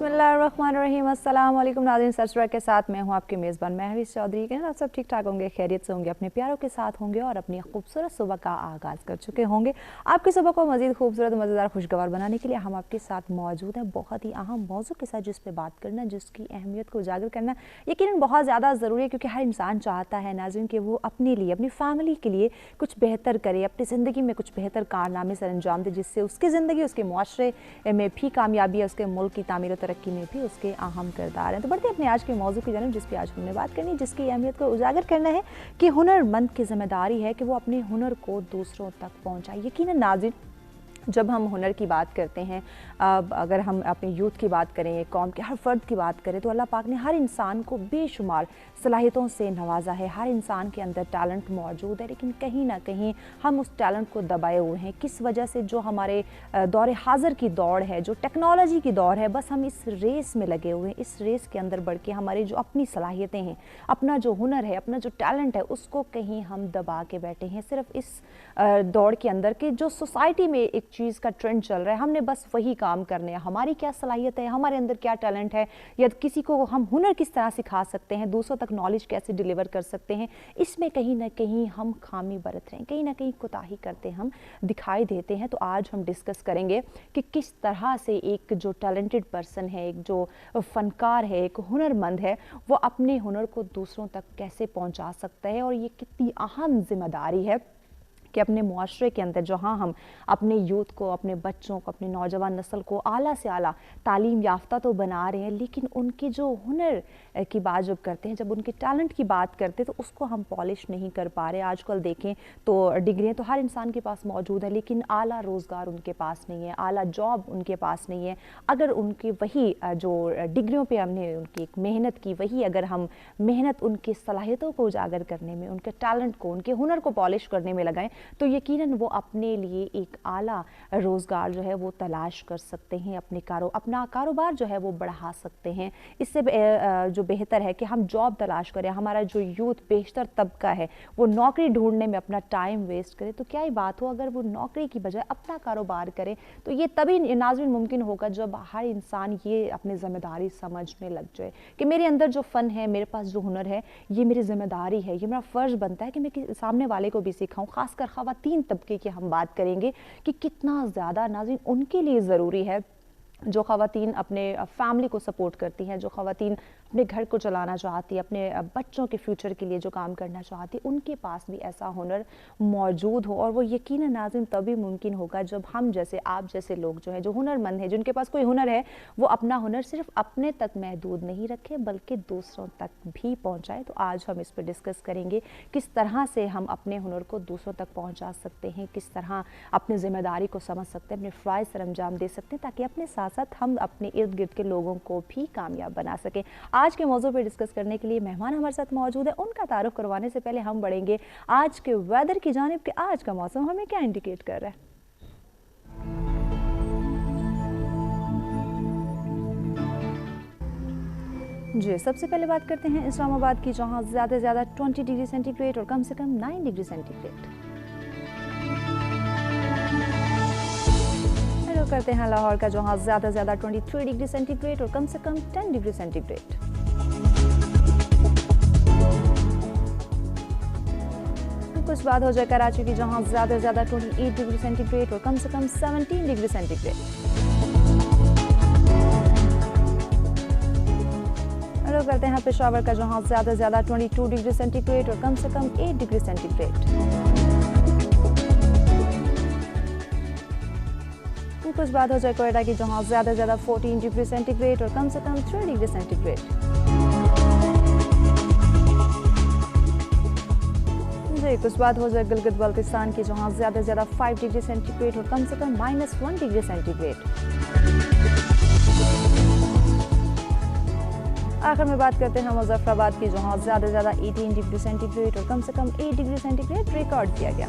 बिस्मिल्लाहिर्रहमानिर्रहीम। अस्सलाम वालेकुम नाज़रीन, सरसरा के साथ मैं हूं आपकी मेज़बान महविश चौधरी। के आप सब ठीक ठाक होंगे, खैरियत से होंगे, अपने प्यारों के साथ होंगे और अपनी खूबसूरत सुबह का आगाज़ कर चुके होंगे। आपकी सुबह को मज़ीद खूबसूरत, मज़ेदार, खुशगवार बनाने के लिए हम आपके साथ मौजूद हैं बहुत ही अहम मौजू के साथ, जिस पर बात करना, जिसकी अहमियत को उजागर करना यकीनन बहुत ज़्यादा ज़रूरी है, क्योंकि हर इंसान चाहता है नाज़रीन कि वो अपने लिए, अपनी फैमिली के लिए कुछ बेहतर करे, अपनी ज़िंदगी में कुछ बेहतर कारनामे सर अंजाम दे, जिससे उसकी ज़िंदगी, उसके मुआशरे में भी कामयाबी है, उसके मुल्क की तामीर और तरक्की में भी उसके अहम किरदार हैं। तो बढ़ते अपने आज के मौजू की जानिब, जिस पर आज हमने बात करनी, जिसकी अहमियत को उजागर करना है कि हुनरमंद की जिम्मेदारी है कि वो अपने हुनर को दूसरों तक पहुँचाए। यकीनन नाज़रीन, जब हम हुनर की बात करते हैं, अगर हम अपने यूथ की बात करें, कौम के हर फर्द की बात करें, तो अल्लाह पाक ने हर इंसान को बेशुमार सलाहियतों से नवाजा है। हर इंसान के अंदर टैलेंट मौजूद है, लेकिन कहीं ना कहीं हम उस टैलेंट को दबाए हुए हैं। किस वजह से? जो हमारे दौर हाज़िर की दौड़ है, जो टेक्नोलॉजी की दौर है, बस हम इस रेस में लगे हुए हैं। इस रेस के अंदर बढ़ के हमारी जो अपनी सलाहियतें हैं, अपना जो हुनर है, अपना जो टैलेंट है, उसको कहीं हम दबा के बैठे हैं, सिर्फ इस दौड़ के अंदर कि जो सोसाइटी में एक चीज़ का ट्रेंड चल रहा है, हमने बस वही काम करने हैं। हमारी क्या सलाहियत है, हमारे अंदर क्या टैलेंट है, या किसी को हम हुनर किस तरह सिखा सकते हैं, दूसरों तक नॉलेज कैसे डिलीवर कर सकते हैं, इसमें कहीं ना कहीं हम खामी बरत रहे हैं, कहीं ना कहीं कोताही करते हम दिखाई देते हैं। तो आज हम डिस्कस करेंगे कि किस तरह से एक जो टैलेंटेड पर्सन है, एक जो फनकार है, एक हुनरमंद है, वो अपने हुनर को दूसरों तक कैसे पहुंचा सकता है, और ये कितनी अहम जिम्मेदारी है कि अपने मुआशरे के अंदर जहाँ हम अपने यूथ को, अपने बच्चों को, अपने नौजवान नस्ल को आला से आला तालीम याफ्ता तो बना रहे हैं, लेकिन उनकी जो हुनर की बात जब करते हैं, जब उनके टैलेंट की बात करते हैं, तो उसको हम पॉलिश नहीं कर पा रहे। आजकल देखें तो डिग्रियाँ तो हर इंसान के पास मौजूद है, लेकिन आला रोज़गार उनके पास नहीं है, आला जॉब उनके पास नहीं है। अगर उनकी वही जो डिग्रियों पर हमने उनकी एक मेहनत की, वही अगर हम मेहनत उनकी सलाहियतों को उजागर करने में, उनके टैलेंट को, उनके हुनर को पॉलिश करने में लगाएं, तो यकीनन वो अपने लिए एक आला रोज़गार जो है वो तलाश कर सकते हैं, अपना कारोबार जो है वो बढ़ा सकते हैं। इससे जो बेहतर है कि हम जॉब तलाश करें। हमारा जो यूथ बेशतर तबका है वो नौकरी ढूंढने में अपना टाइम वेस्ट करे, तो क्या ही बात हो अगर वो नौकरी की बजाय अपना कारोबार करे। तो ये तभी नाज़रीन मुमकिन होगा जब हर इंसान ये अपनी ज़िम्मेदारी समझ में लग जाए कि मेरे अंदर जो फ़न है, मेरे पास जो हुनर है, ये मेरी ज़िम्मेदारी है, ये मेरा फ़र्ज़ बनता है कि मैं सामने वाले को भी सिखाऊं। ख़ासकर ख़वातीन तबके की हम बात करेंगे कि कितना ज़्यादा नाज़रीन उनके लिए ज़रूरी है, जो ख़वातीन अपने फैमिली को सपोर्ट करती हैं, जो ख़वातीन अपने घर को चलाना चाहती है, अपने बच्चों के फ्यूचर के लिए जो काम करना चाहती है, उनके पास भी ऐसा हुनर मौजूद हो। और वो यकीनन नाज़रीन तभी मुमकिन होगा जब हम जैसे, आप जैसे लोग जो हैं, जो हुनरमंद हैं, जिनके पास कोई हुनर है, वो अपना हुनर सिर्फ अपने तक महदूद नहीं रखे, बल्कि दूसरों तक भी पहुँचाए। तो आज हम इस पर डिस्कस करेंगे किस तरह से हम अपने हुनर को दूसरों तक पहुँचा सकते हैं, किस तरह अपनी ज़िम्मेदारी को समझ सकते हैं, अपने फ़राइज़ सर अंजाम दे सकते हैं, ताकि अपने साथ साथ हम अपने इर्द गिर्द के लोगों को भी कामयाब बना सकें। आज के मौजू पर डिस्कस करने के लिए मेहमान हमारे साथ मौजूद है। उनका तारुफ करवाने से पहले हम बढ़ेंगे आज के वेदर की जानिब कि आज का मौसम हमें क्या इंडिकेट कर रहा है। जी, सबसे पहले बात करते हैं इस्लामाबाद की, जहां ज़्यादा से ज़्यादा 20 डिग्री सेंटीग्रेड और कम से कम 9 डिग्री सेंटीग्रेड। करते हैं लाहौर का, जहां ज़्यादा से ज़्यादा 23 डिग्री सेंटीग्रेड और कम से कम 10 डिग्री सेंटीग्रेड। कुछ बात हो जाए कराची की, जहां ज़्यादा से ज़्यादा 28 डिग्री सेंटीग्रेड और कम से कम 17 डिग्री सेंटीग्रेड। रुक करते हैं पेशावर का, जहां ज़्यादा से ज़्यादा 22 डिग्री सेंटीग्रेड और कम से कम 8 डिग्री सेंटीग्रेड। कुछ बात हो जाए कोयटा की, जहां ज़्यादा से ज़्यादा 14 डिग्री सेंटीग्रेड और कम से कम 3 डिग्री सेंटीग्रेड। जी, कुछ बात हो जाए गिलगित बल्तिस्तान की, जहां ज़्यादा से ज़्यादा 5 डिग्री सेंटीग्रेड और कम से कम -1 डिग्री सेंटीग्रेड। आखिर में बात करते हैं मुजफ्फराबाद की, जहां ज़्यादा से ज़्यादा 18 डिग्री सेंटीग्रेड और कम से कम 8 डिग्री सेंटीग्रेड रिकॉर्ड किया गया।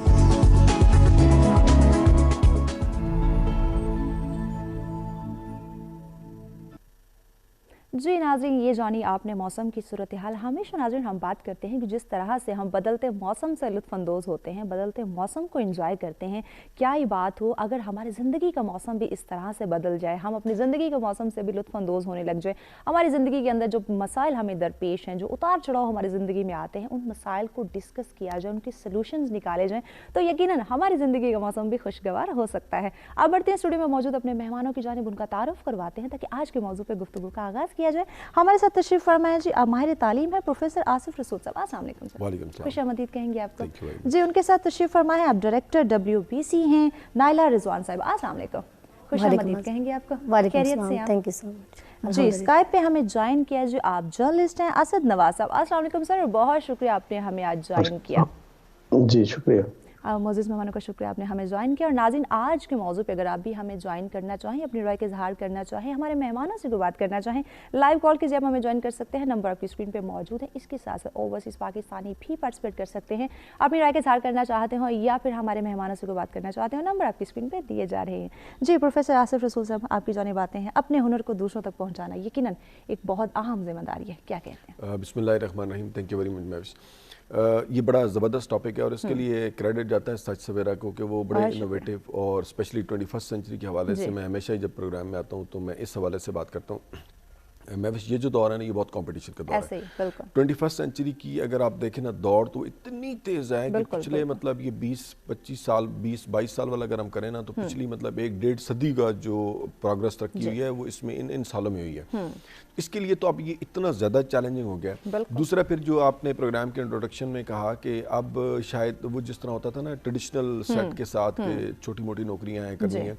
जी नाज़रीन, ये जानी आपने मौसम की सूरत हाल। हमेशा नाज़रीन हम बात करते हैं कि जिस तरह से हम बदलते मौसम से लुत्फ़अंदोज़ होते हैं, बदलते मौसम को एंजॉय करते हैं, क्या ही बात हो अगर हमारी ज़िंदगी का मौसम भी इस तरह से बदल जाए, हम अपनी ज़िंदगी के मौसम से भी लुत्फ़अंदोज़ होने लग जाए। हमारी ज़िंदगी के अंदर जो मसाइल हमें दरपेश हैं, जो उतार चढ़ाव हमारी ज़िंदगी में आते हैं, उन मसाइल को डिस्कस किया जाए, उनके सॉल्यूशंस निकाले जाएँ, तो यकीनन हमारी ज़िंदगी का मौसम भी खुशगवार हो सकता है। अब बढ़ते हैं स्टूडियो में मौजूद अपने मेहमानों की जानिब, उनका तारुफ करवाते हैं ताकि आज के मौजू पर गुफ्तगू का आगाज़ किया जाए। हमारे साथ तशरीफ फरमाए जी माहिर तालीम है प्रोफेसर आसिफ रसूल साहब। अस्सलाम वालेकुम सर। वालेकुम सलाम। खुशामदीद कहेंगे आपको जी। उनके साथ तशरीफ फरमाए आप डायरेक्टर WBC हैं नाइला रिजवान साहब। अस्सलाम वालेकुम। खुशामदीद कहेंगे आपको। खैरियत से हैं? थैंक यू सो मच जी। स्काइप पे हमें ज्वाइन किया जो आप जर्नलिस्ट हैं असद नवाज साहब। अस्सलाम वालेकुम सर, बहुत शुक्रिया आपने हमें आज ज्वाइन किया। जी शुक्रिया। मोअज़्ज़िज़ मेहमानों का शुक्रिया आपने हमें ज्वाइन किया। और नाज़रीन, आज के मौजू पे अगर आप भी हमें ज्वाइन करना चाहें, अपनी राय का इजहार करना चाहें, हमारे मेहमानों से कोई बात करना चाहें, लाइव कॉल कीजिए, आप हमें ज्वाइन कर सकते हैं। नंबर आपकी स्क्रीन पे मौजूद है। इसके साथ साथ ओवरसीज़ पाकिस्तानी भी पार्टिसिपेट कर सकते हैं। अपनी राय का इजहार करना चाहते हो या फिर हमारे मेहमानों से कोई बात करना चाहते हो, नंबर आपकी स्क्रीन पर दिए जा रहे हैं। जी प्रोफेसर आसिफ रसूल साहब, आपकी जानिब बातें हैं। अपने हुनर को दूसरों तक पहुँचाना यकीनन एक बहुत अहम जिम्मेदारी है, क्या कहते हैं? बिस्मिल्लाहिर्रहमानिर्रहीम। Thank you very much Mahvish. ये बड़ा ज़बरदस्त टॉपिक है और इसके लिए क्रेडिट जाता है सच सवेरा को कि वो बड़े इनोवेटिव और स्पेशली 21st सेंचुरी के हवाले से मैं हमेशा ही जब प्रोग्राम में आता हूँ तो मैं इस हवाले से बात करता हूँ। मैं ये जो दौर है ना, ये बहुत कंपटीशन का दौर है। 21st सेंचुरी की अगर आप देखें ना, दौड़ तो इतनी तेज़ है कि पिछले मतलब ये 20-25 साल 20-22 साल वाला अगर हम करें ना, तो पिछली मतलब 1-1.5 सदी का जो प्रोग्रेस तरक्की हुई है वो इसमें इन सालों में हुई है। इसके लिए तो अब ये इतना ज़्यादा चैलेंजिंग हो गया। दूसरा फिर जो आपने प्रोग्राम के इंट्रोडक्शन में कहा कि अब शायद वो जिस तरह होता था ना ट्रेडिशनल सेट के साथ छोटी मोटी नौकरियाँ हैं करनी है,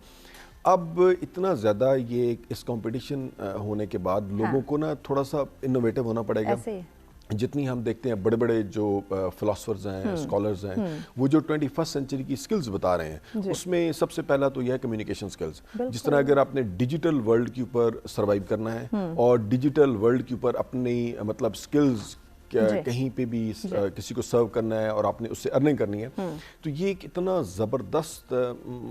अब इतना ज़्यादा ये इस कंपटीशन होने के बाद लोगों को ना थोड़ा सा इनोवेटिव होना पड़ेगा। जितनी हम देखते हैं बड़े बड़े जो फिलोसफर्स हैं, स्कॉलर्स हैं, वो जो 21st सेंचुरी की स्किल्स बता रहे हैं, उसमें सबसे पहला तो यह है कम्युनिकेशन स्किल्स। जिस तरह अगर आपने डिजिटल वर्ल्ड के ऊपर सर्वाइव करना है और डिजिटल वर्ल्ड के ऊपर अपनी मतलब स्किल्स कहीं पे भी किसी को सर्व करना है और आपने उससे अर्निंग करनी है, तो ये एक इतना ज़बरदस्त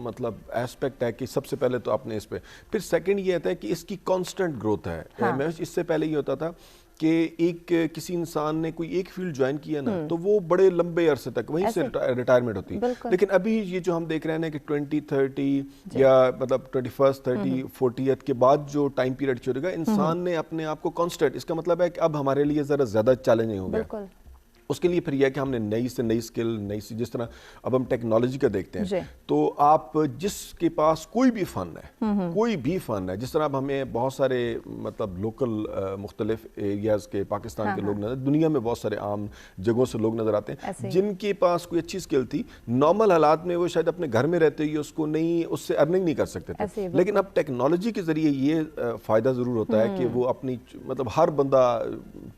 मतलब एस्पेक्ट है कि सबसे पहले तो आपने इस पे, फिर सेकंड ये आता है कि इसकी कांस्टेंट ग्रोथ है। मैं इससे पहले ये होता था कि एक किसी इंसान ने कोई एक फील्ड ज्वाइन किया ना, तो वो बड़े लंबे अरसे तक वहीं से रिटायरमेंट होती है। लेकिन अभी ये जो हम देख रहे हैं ना कि 2030 या मतलब 21st 30 40th के बाद जो टाइम पीरियड चलेगा, इंसान ने अपने आप को कांस्टेंट, इसका मतलब है कि अब हमारे लिए ज़रा ज़्यादा चैलेंजिंग हो गया। उसके लिए फिर यह कि हमने नई से नई स्किल, नई से जिस तरह अब हम टेक्नोलॉजी का देखते हैं, तो आप जिसके पास कोई भी फ़न है, कोई भी फ़न है, जिस तरह अब हमें बहुत सारे मतलब लोकल मुख्तलिफ एरियाज़ के पाकिस्तान के लोग नजर, दुनिया में बहुत सारे आम जगहों से लोग नज़र आते हैं जिनके पास कोई अच्छी स्किल थी, नॉर्मल हालात में वो शायद अपने घर में रहते हुए उसको नहीं, उससे अर्निंग नहीं कर सकते थे। लेकिन अब टेक्नोलॉजी के ज़रिए ये फ़ायदा ज़रूर होता है कि वो अपनी मतलब हर बंदा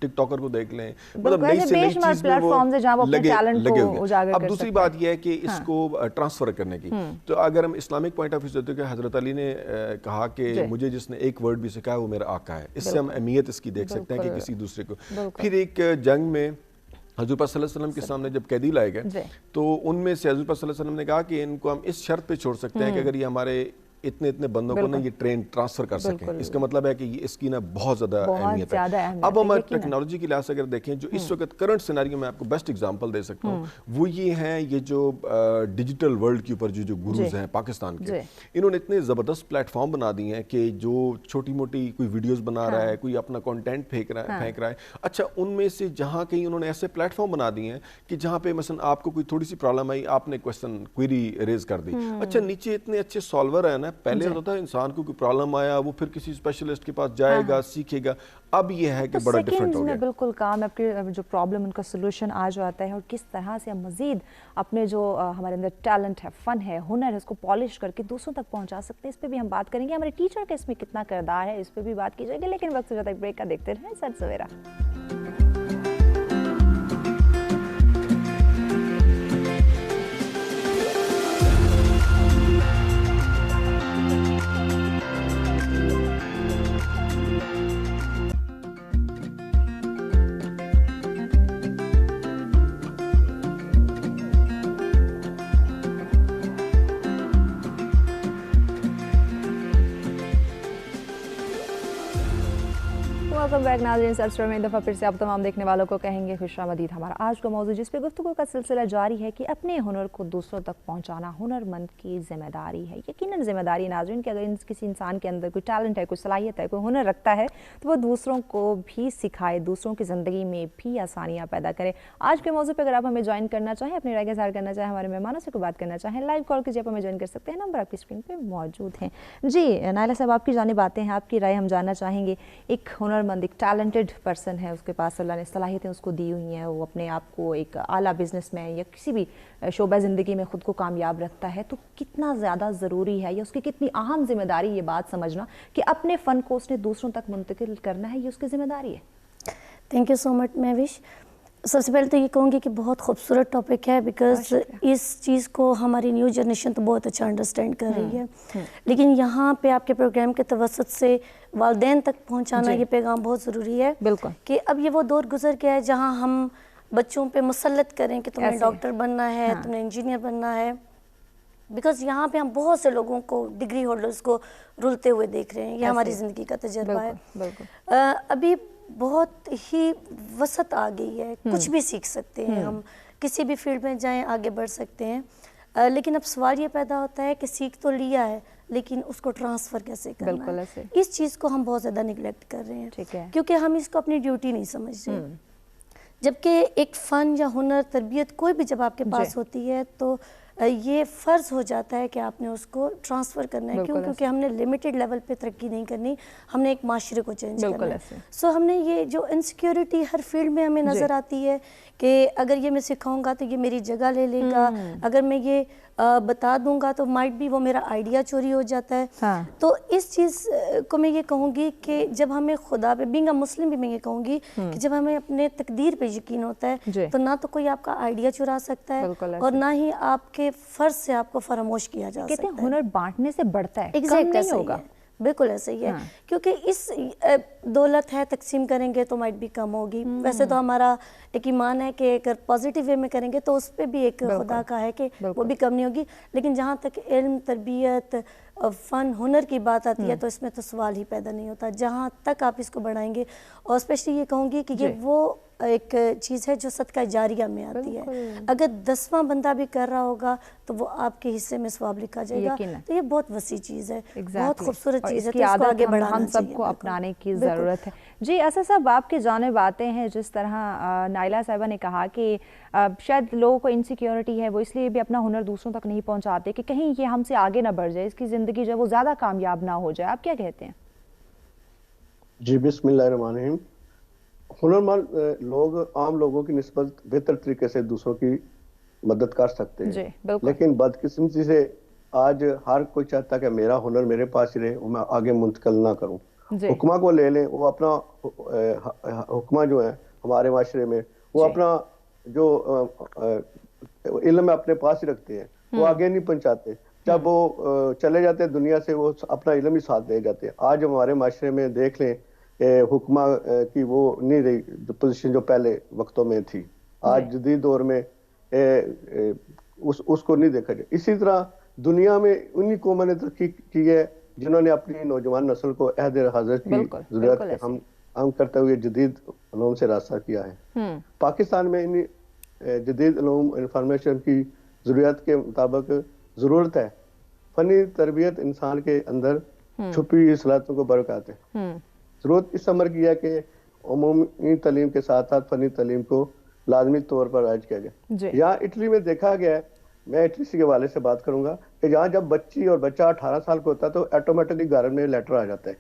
टिकटॉकर को देख लें, मतलब नई से नई प्लेटफॉर्म्स है जहां वो अपने टैलेंट को उजागर कर सकते हैं। अब दूसरी बात यह है कि इसको ट्रांसफर करने की, तो अगर हम इस्लामिक पॉइंट ऑफ व्यू से देखते हैं, हजरत अली ने कहा कि मुझे जिसने एक वर्ड भी सिखाया वो मेरा आका है। इससे हम अहमियत इसकी देख सकते हैं कि किसी दूसरे को। फिर एक जंग में हज़रत पाक सल्लल्लाहु अलैहि वसल्लम के सामने जब कैदी लाए गए, तो उनमें से हज़रत पाक सल्लल्लाहु अलैहि वसल्लम ने कहा कि इनको हम इस शर्त पे छोड़ सकते हैं कि अगर ये हमारे इतने इतने बंदों को ना ये ट्रेन ट्रांसफर कर सकें। इसका मतलब है कि इसकी ना बहुत ज़्यादा अहमियत है। अब हम टेक्नोलॉजी के लिहाज से अगर देखें, जो इस वक्त करंट सिनेरियो में आपको बेस्ट एग्जांपल दे सकता हूँ, वो ये हैं, ये जो डिजिटल वर्ल्ड के ऊपर जो गुरुज हैं पाकिस्तान के, इन्होंने इतने ज़बरदस्त प्लेटफॉर्म बना दिए हैं कि जो छोटी मोटी कोई वीडियोज़ बना रहा है, कोई अपना कॉन्टेंट फेंक रहा है, अच्छा उनमें से जहाँ कहीं उन्होंने ऐसे प्लेटफॉर्म बना दिए हैं कि जहाँ पे मसलन आपको कोई थोड़ी सी प्रॉब्लम आई, आपने क्वेश्चन क्वेरी रेज कर दी, अच्छा नीचे इतने अच्छे सॉल्वर है ना। पहले होता था इंसान को कोई प्रॉब्लम आया वो फिर किसी स्पेशलिस्ट के पास जाएगा, सीखेगा। अब ये है कि बड़ा डिफरेंट हो गया। बिल्कुल काम आपके जो प्रॉब्लम उनका सोल्यूशन आ जाता है और किस तरह से हम मजीद अपने जो हमारे अंदर टैलेंट है, फन है, हुनर है, उसको पॉलिश करके दूसरों तक पहुंचा सकते हैं। इस पे भी हम बात करेंगे। हमारे टीचर का इसमें कितना किरदार है, इस पे भी बात की जाएगी। लेकिन वक्त से ज़्यादा ब्रेक का देखते रहें सच सवेरा। वेलकम बैक नाज़रीन। सर्च में एक दफ़ा फिर से आप तमाम देखने वालों को कहेंगे खुशामदीद। हमारा आज का मौजूद जिस पे गुफ्तगू का सिलसिला जारी है कि अपने हुनर को दूसरों तक पहुंचाना हुनरमंद की जिम्मेदारी है। यकीनन जिम्मेदारी नाज़रीन कि अगर किसी इंसान के अंदर कोई टैलेंट है, कोई सलाहियत है, कोई हुनर रखता है तो वो दूसरों को भी सिखाए, दूसरों की ज़िंदगी में भी आसानियाँ पैदा करे। आज के मौजूद पर अगर आप हमें ज्वाइन करना चाहें, अपनी राय का इज़हार करना चाहें, हमारे मेहमानों से कोई बात करना चाहें, लाइव कॉल कीजिए, आप हमें ज्वाइन कर सकते हैं। नंबर आपकी स्क्रीन पर मौजूद हैं। जी नायला साहब, आपकी जानिब आते हैं, आपकी राय हम जानना चाहेंगे। एक हुनरमंद, एक टैलेंटेड पर्सन है, उसके पास अल्लाह ने सलाहियतें उसको दी हुई हैं, वो अपने आप को एक आला बिजनेसमैन या किसी भी शोबा ज़िंदगी में ख़ुद को कामयाब रखता है, तो कितना ज़्यादा ज़रूरी है या उसकी कितनी अहम जिम्मेदारी ये बात समझना कि अपने फ़न को उसने दूसरों तक मुंतकिल करना है, ये उसकी ज़िम्मेदारी है। Thank you so much Mahvish. सबसे पहले तो ये कहूँगी कि बहुत खूबसूरत टॉपिक है, बिकॉज इस चीज़ को हमारी न्यू जनरेशन तो बहुत अच्छा अंडरस्टैंड कर रही है, लेकिन यहाँ पे आपके प्रोग्राम के तवसत से वालिदैन तक पहुँचाना ये पैगाम बहुत ज़रूरी है। बिल्कुल कि अब ये वो दौर गुजर गया है जहाँ हम बच्चों पे मुसल्लत करें कि तुम्हें डॉक्टर बनना है, तुम्हें इंजीनियर बनना है, बिकॉज यहाँ पे हम बहुत से लोगों को, डिग्री होल्डर्स को रुलते हुए देख रहे हैं। ये हमारी ज़िंदगी का तजर्बा है। अभी बहुत ही वसत आ गई है, कुछ भी सीख सकते हैं हम, किसी भी फील्ड में जाएं आगे बढ़ सकते हैं, लेकिन अब सवाल ये पैदा होता है कि सीख तो लिया है लेकिन उसको ट्रांसफ़र कैसे करना है। ऐसे इस चीज़ को हम बहुत ज़्यादा निगलेक्ट कर रहे हैं, ठीक है, क्योंकि हम इसको अपनी ड्यूटी नहीं समझ रहे। जबकि एक फ़न या हुनर, तरबियत कोई भी जब आपके पास होती है तो ये फ़र्ज़ हो जाता है कि आपने उसको ट्रांसफ़र करना है। क्यों? क्योंकि हमने लिमिटेड लेवल पे तरक्की नहीं करनी, हमने एक माशरे को चेंज करना है। सो हमने ये जो इनसिक्योरिटी हर फील्ड में हमें नज़र आती है कि अगर ये मैं सिखाऊंगा तो ये मेरी जगह ले लेगा, अगर मैं ये बता दूंगा तो माइट भी वो मेरा आइडिया चोरी हो जाता है। तो इस चीज़ को मैं ये कहूँगी कि जब हमें खुदा पे, बीइंग अ मुस्लिम भी मैं ये कहूँगी कि जब हमें अपने तकदीर पे यकीन होता है तो ना तो कोई आपका आइडिया चुरा सकता है और ना ही आपके फ़र्ज से आपको फरामोश किया जा सकता है। हुनर बांटने से बढ़ता है, एग्जैक्ट नहीं होगा। बिल्कुल ऐसा ही है, क्योंकि इस दौलत है तकसीम करेंगे तो माइट भी कम होगी। वैसे तो हमारा एक ईमान है कि अगर पॉजिटिव वे में करेंगे तो उस पर भी एक खुदा का है कि वो भी कम नहीं होगी, लेकिन जहाँ तक इल्म, तरबियत, फ़न, हुनर की बात आती है तो इसमें तो सवाल ही पैदा नहीं होता। जहाँ तक आप इसको बढ़ाएंगे, और स्पेशली ये कहूँगी कि ये वो एक चीज़ है जो सदका जारिया में आती है। अगर 10वां बंदा भी कर रहा होगा तो वो आपके हिस्से में सवाब लिखा जाएगा। तो ये बहुत वसी चीज़ है, बहुत खूबसूरत चीज़ है, तो इसको आगे बढ़ाना हम सबको अपनाने की ज़रूरत है। जी असद साहब, आपकी जानिब आते हैं। जिस तरह नायला साहिबा ने कहा कि शायद लोगों को इनसिक्योरिटी है, वो इसलिए भी अपना हुनर दूसरों तक नहीं पहुंचाते कि कहीं ये हमसे आगे ना बढ़ जाए, इसकी ज़िंदगी जो है वो ज़्यादा कामयाब ना हो जाए। आप क्या कहते हैं? जी बिस्मिल्लाहिर्रहमानिर्रहीम। हुनरमंद लोग आम लोगों की निस्बत बेहतर तरीके से दूसरों की मदद कर सकते हैं, लेकिन बदकिस्मती से आज हर कोई चाहता है कि मेरा हुनर मेरे पास ही रहे, मैं आगे मुंतकिल ना करूं। हुक्मा को ले लें, वो अपना हुक्मा जो है हमारे माशरे में, वो अपना जो इल्म अपने पास ही रखते हैं, वो आगे नहीं पहुंचाते। जब वो चले जाते हैं दुनिया से, वो अपना इल्म ही साथ ले जाते हैं। आज हमारे माशरे में देख लें, हुक्मा की वो नहीं रही जो पोजीशन जो पहले वक्तों में थी। आज जदीद दौर में उसको नहीं देखा जाए। इसी तरह दुनिया में उन्हीं कौमों ने तरक्की की है जिन्होंने अपनी नौजवान नस्ल को अहद हज़रत की ज़रूरत हम करते हुए जदीद उलूम से रास्ता किया है। पाकिस्तान में इन जदीद उलूम इंफॉर्मेशन की ज़रूरत के मुताबिक ज़रूरत है। फ़नी तरबियत इंसान के अंदर छुपी हुई सलाहियतों को बरकरार है। ज़रूरत इस अमर की है कि उमूमी तालीम के साथ साथ फ़नी तालीम को लाजमी तौर पर राइज किया जाए। यहाँ इटली में देखा गया है, मैं इटली के हवाले से बात करूंगा कि जहाँ जब बच्ची और बच्चा 18 साल का होता है तो ऑटोमेटिकली घर में लेटर आ जाता है,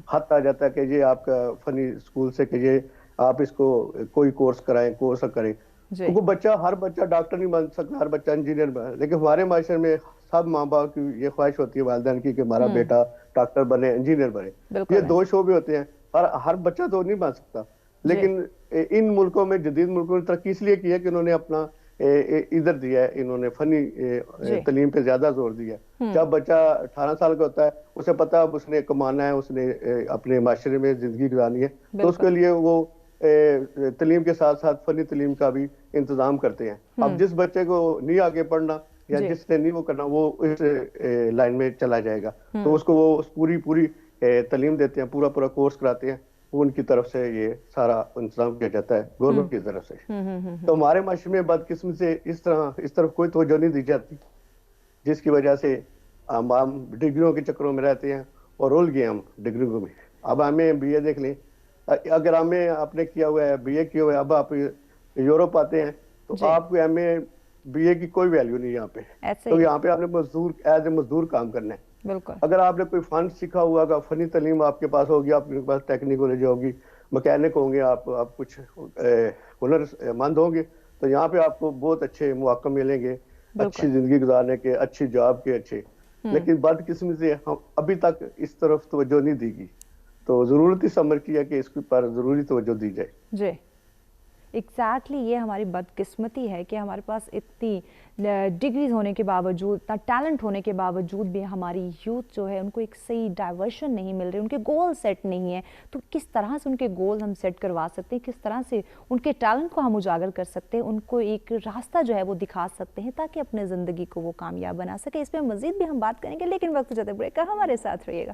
खत आ जाता है कि ये आपका फ़नी स्कूल से कि ये आप इसको कोई कोर्स कराएं, कोर्स करें। क्योंकि बच्चा, हर बच्चा डॉक्टर नहीं बन सकता, हर बच्चा इंजीनियर बने, लेकिन हमारे माशरे में सब माँ बाप की ये ख्वाहिश होती है वालिदैन की कि हमारा बेटा डॉक्टर बने, इंजीनियर बने। ये दो शोबे होते हैं और हर बच्चा तो नहीं बन सकता। लेकिन इन मुल्कों में, जदीद मुल्कों ने तरक्की इसलिए की है कि उन्होंने अपना इधर दिया है, इन्होंने फनी तालीम पे ज्यादा जोर दिया है। जब बच्चा 18 साल का होता है, उसे पता है उसने कमाना है, उसने अपने माशरे में जिंदगी गुजारनी है, तो उसके लिए वो तालीम के साथ साथ फनी तालीम का भी इंतजाम करते हैं। अब जिस बच्चे को नहीं आगे पढ़ना या जिसने नहीं वो करना, वो इस लाइन में चला जाएगा, तो उसको वो पूरी तालीम देते हैं, पूरा कोर्स कराते हैं, ان کی طرف سے یہ سارا انتظام کیا جاتا ہے گورنمنٹ کی طرف سے. تو ہمارے معاشرے میں بدقسمتی سے اس طرف کوئی توجہ نہیں دی جاتی، جس کی وجہ سے ہم ڈگریوں کے چکروں میں رہتے ہیں اور رول گئے ہم ڈگریوں میں. اب ہمیں بی اے دیکھ لیں، اگر ہمیں آپ نے کیا ہوا ہے بی اے کیا ہوا ہے، اب آپ یورپ آتے ہیں تو آپ کو ایم اے بی اے کی کوئی ویلیو نہیں یہاں پہ. تو یہاں پہ آپ نے مزدور ایز اے مزدور کام کرنا ہے. اگر آپ نے کوئی فن سیکھا ہوا ہوگا، فنی تعلیم آپ کے پاس ہوگی، آپ کے پاس ٹیکنیکل ہوگی، مکینک ہوں گے، آپ کچھ ہنر مند ہوں گے، تو یہاں پہ آپ کو بہت اچھے مواقع ملیں گے اچھی زندگی گزارنے کے، اچھی جاب کے اچھے. لیکن بدقسمتی سے ہم ابھی تک اس طرف توجہ نہیں دی گئی. تو ضرورت اس امر کی ہے کہ اس پر ضروری توجہ دی جائے. جی ایگزیکٹلی یہ ہماری بدقسمتی ہے کہ ہمارے پاس اتنی ڈگریز ہونے کے باوجود، اتنا ٹیلنٹ ہونے کے باوجود بھی ہماری یوتھ جو ہے ان کو ایک صحیح ڈائیورشن نہیں مل رہی، ان کے گول سیٹ نہیں ہیں. تو کس طرح سے ان کے گول ہم سیٹ کروا سکتے ہیں، کس طرح سے ان کے ٹیلنٹ کو ہم اجاگر کر سکتے ہیں، ان کو ایک راستہ جو ہے وہ دکھا سکتے ہیں تاکہ اپنے زندگی کو وہ کامیاب بنا سکے. اس پہ مزید بھی ہم بات کریں گے، لیکن وقت جاتے بریک کا ہمارے ساتھ رہیے گا.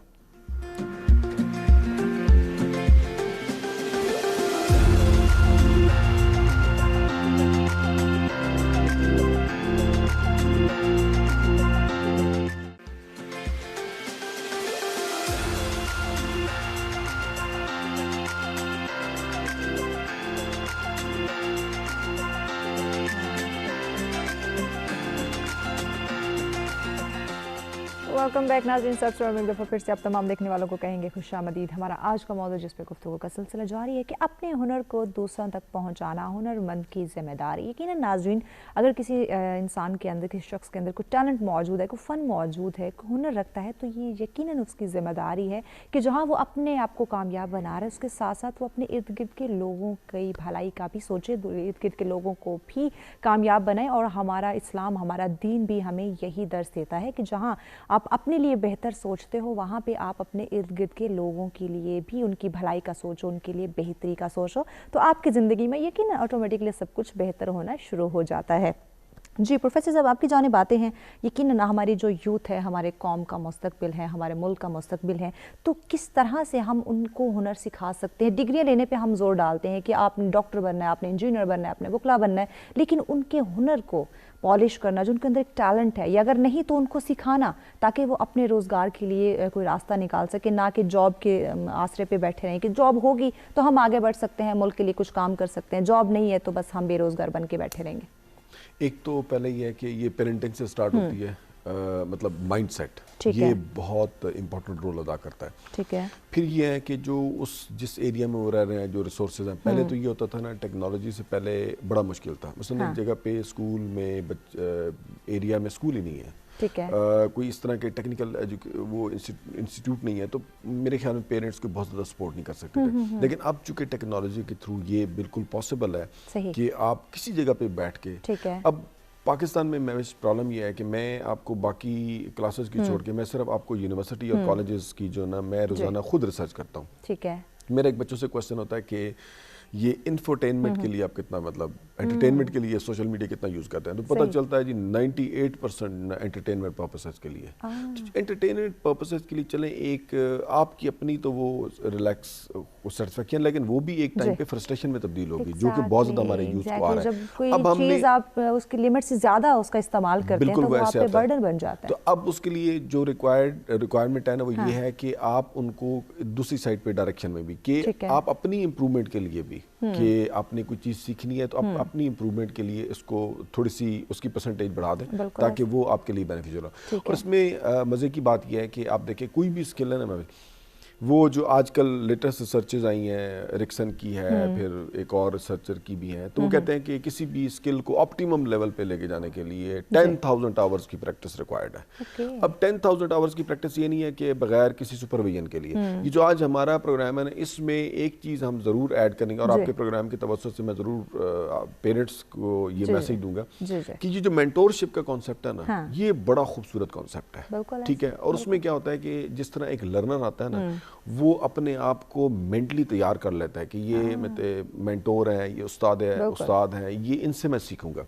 ویلکم بیک ناظرین، سب سے ایک دفعہ پھر سے آپ تمام دیکھنے والوں کو کہیں گے خوش آمدید. ہمارا آج کا موضوع جس پہ گفتگو کا سلسلہ جاری ہے کہ اپنے ہنر کو دوسروں تک پہنچانا ہنر مند کی ذمہ داری. یقیناً ناظرین، اگر کسی انسان کے اندر، کسی شخص کے اندر کوئی ٹیلنٹ موجود ہے، کوئی فن موجود ہے، کوئی ہنر رکھتا ہے، تو یہ یقیناً اس کی ذمہ داری ہے کہ جہاں وہ اپنے آپ کو کامیاب بنا رہا ہے، اس کے ساتھ ساتھ وہ اپنے ارد گرد کے لوگوں کی بھلائی کا بھی سوچے، ارد گرد کے لوگوں کو بھی کامیاب بنائے. اور ہمارا اسلام، ہمارا دین بھی ہمیں یہی درس دیتا ہے کہ جہاں آپ اپنے لیے بہتر سوچتے ہو، وہاں پہ آپ اپنے ارد گرد کے لوگوں کے لیے بھی ان کی بھلائی کا سوچو، ان کے لیے بہتری کا سوچو، تو آپ کی زندگی میں یقیناً آٹومیٹکلی سب کچھ بہتر ہونا شروع ہو جاتا ہے. جی پروفیسر صاحب، آپ کی جانب آتے ہیں. یقیناً ہماری جو یوتھ ہے، ہمارے قوم کا مستقبل ہے، ہمارے ملک کا مستقبل ہے، تو کس طرح سے ہم ان کو ہنر سکھا سکتے ہیں؟ ڈگریاں لینے پہ ہم زور ڈالتے ہیں کہ آپ نے ڈاکٹر بننا ہے، آپ نے انجینئر بننا ہے، آپ نے وکلا بننا ہے، لیکن ان کے ہنر کو پالش کرنا، جو ان کے اندر ایک ٹیلنٹ ہے، یا اگر نہیں تو ان کو سکھانا تاکہ وہ اپنے روزگار کے لیے کوئی راستہ نکال سکے، نہ کہ جاب کے آسرے پہ بیٹھے رہیں کہ جاب ہوگی تو ہم آگے بڑھ سکتے ہیں، ملک کے لیے کچھ کام کر سکتے ہیں، جاب نہیں ہے تو بس ہم بے روزگار بن کے بیٹھے رہیں گے. ایک تو پہلے یہ ہے کہ یہ پیرنٹنگ سے سٹارٹ ہوتی ہے، مطلب مائنڈ سیٹ یہ بہت امپورٹنٹ رول ادا کرتا ہے. ٹھیک ہے. پھر یہ ہے کہ جو جس ایریا میں وہ رہ رہے ہیں، جو ریسورسز ہیں، پہلے تو یہ ہوتا تھا نا، ٹیکنالوجی سے پہلے بڑا مشکل تھا. مثلا ایک جگہ پہ اسکول میں ایریا میں اسکول ہی نہیں ہے، ٹھیک ہے، کوئی اس طرح کے ٹیکنیکل وہ انسٹیٹیوٹ نہیں ہے، تو میرے خیال میں پیرنٹس کو بہت زیادہ سپورٹ نہیں کر سکتے تھے. لیکن اب چونکہ ٹیکنالوجی کے تھرو یہ بالکل پاسبل ہے کہ آپ کسی جگہ پہ بیٹھ کے، اب پاکستان میں پرابلم یہ ہے کہ میں آپ کو باقی کلاسز کی چھوڑ کے میں صرف آپ کو یونیورسٹی اور کالجز کی جو نا میں روزانہ خود ریسرچ کرتا ہوں. ٹھیک ہے. میرا ایک بچوں سے کوشچن ہوتا ہے کہ یہ انفوٹینمنٹ کے لیے آپ کتنا، مطلب انٹرٹینمنٹ کے لیے سوشل میڈیا کتنا یوز کرتے ہیں؟ تو پتہ چلتا ہے جی 98% انٹرٹینمنٹ پرپسز کے لیے. انٹرٹینمنٹ پرپسز کے لیے چلیں، ایک آپ کی اپنی تو وہ ریلیکس سیٹسفیکشن، لیکن وہ بھی ایک ٹائم پہ فرسٹریشن میں تبدیل ہوگی، جو کہ بہت زیادہ ہمارے یوتھ کو آ رہا ہے. جب کوئی چیز آپ اس کی لمٹ سے زیادہ اس کا استعمال کرتے ہیں تو وہ آپ پہ برڈن بن جاتا ہے. تو اب اس کے لیے جو ریکوائرمنٹ ہے نا، وہ یہ ہے کہ آپ ان کو دوسری سائڈ پہ ڈائریکشن میں بھی، کہ آپ اپنی امپرومنٹ کے لیے بھی، کہ آپ نے کوئی چیز سیکھنی ہے تو آپ اپنی امپرومنٹ کے لیے اس کو تھوڑی سی اس کی پرسنٹیج بڑھا دیں تاکہ وہ آپ کے لیے بینیفیشل ہو. اور اس میں مزے کی بات یہ ہے کہ آپ دیکھیں کوئی بھی اسکل ہے نا، وہ جو آج کل لیٹسٹ ریسرچز آئی ہیں، ریکسن کی ہے، پھر ایک اور ریسرچر کی بھی ہیں، تو وہ کہتے ہیں کہ کسی بھی اسکل کو آپٹیمم لیول پہ لے کے جانے کے لیے 10,000 آورز کی پریکٹس ریکوائرڈ ہے. اب 10,000 آورز کی پریکٹس یہ نہیں ہے کہ بغیر کسی سپرویژن کے لیے. یہ جو آج ہمارا پروگرام ہے نا، اس میں ایک چیز ہم ضرور ایڈ کریں گے، اور آپ کے پروگرام کی توسط سے میں ضرور پیرنٹس کو یہ میسج دوں گا کہ یہ جو مینٹورشپ کا کانسیپٹ ہے نا، یہ بڑا خوبصورت کانسیپٹ ہے. ٹھیک ہے. اور اس میں کیا ہوتا ہے کہ جس طرح ایک لرنر آتا ہے نا، وہ اپنے آپ کو مینٹلی تیار کر لیتا ہے کہ یہ مینٹور ہے، یہ استاد ہے، یہ ان سے میں سیکھوں گا.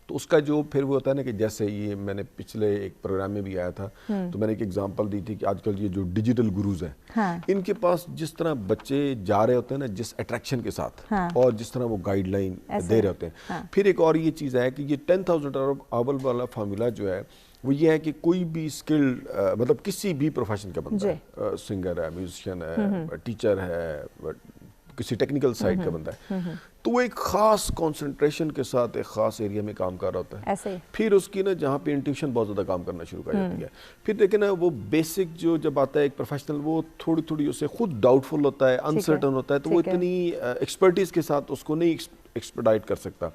تو اس کا جو پھر وہ ہوتا ہے نا کہ جیسے یہ میں نے پچھلے ایک پروگرام میں بھی آیا تھا تو میں نے ایک ایگزامپل دی تھی کہ آج کل یہ جو ڈیجیٹل گروز ہیں ان کے پاس جس طرح بچے جا رہے ہوتے ہیں نا جس اٹریکشن کے ساتھ اور جس طرح وہ گائیڈ لائن دے رہے ہوتے ہیں، پھر ایک اور یہ چیز ہے کہ یہ 10,000 اول والا فارمولا جو ہے وہ یہ ہے کہ کوئی بھی اسکلڈ مطلب کسی بھی پروفیشن کا بندہ ہے، سنگر ہے، میوزیشین ہے، ٹیچر ہے، کسی ٹیکنیکل سائڈ کا بندہ ہے، تو وہ ایک خاص کنسنٹریشن کے ساتھ ایک خاص ایریا میں کام کر رہا ہوتا ہے. پھر اس کی نا جہاں پہ انٹیوشن بہت زیادہ کام کرنا شروع کر جاتی ہے. پھر دیکھیں نا وہ بیسک جو جب آتا ہے ایک پروفیشنل وہ تھوڑی تھوڑی اسے خود ڈاؤٹ فل ہوتا ہے، انسرٹن ہوتا ہے، تو وہ اتنی ایکسپرٹیز کے ساتھ اس کو نہیں ایکسپرڈائٹ کر سکتا.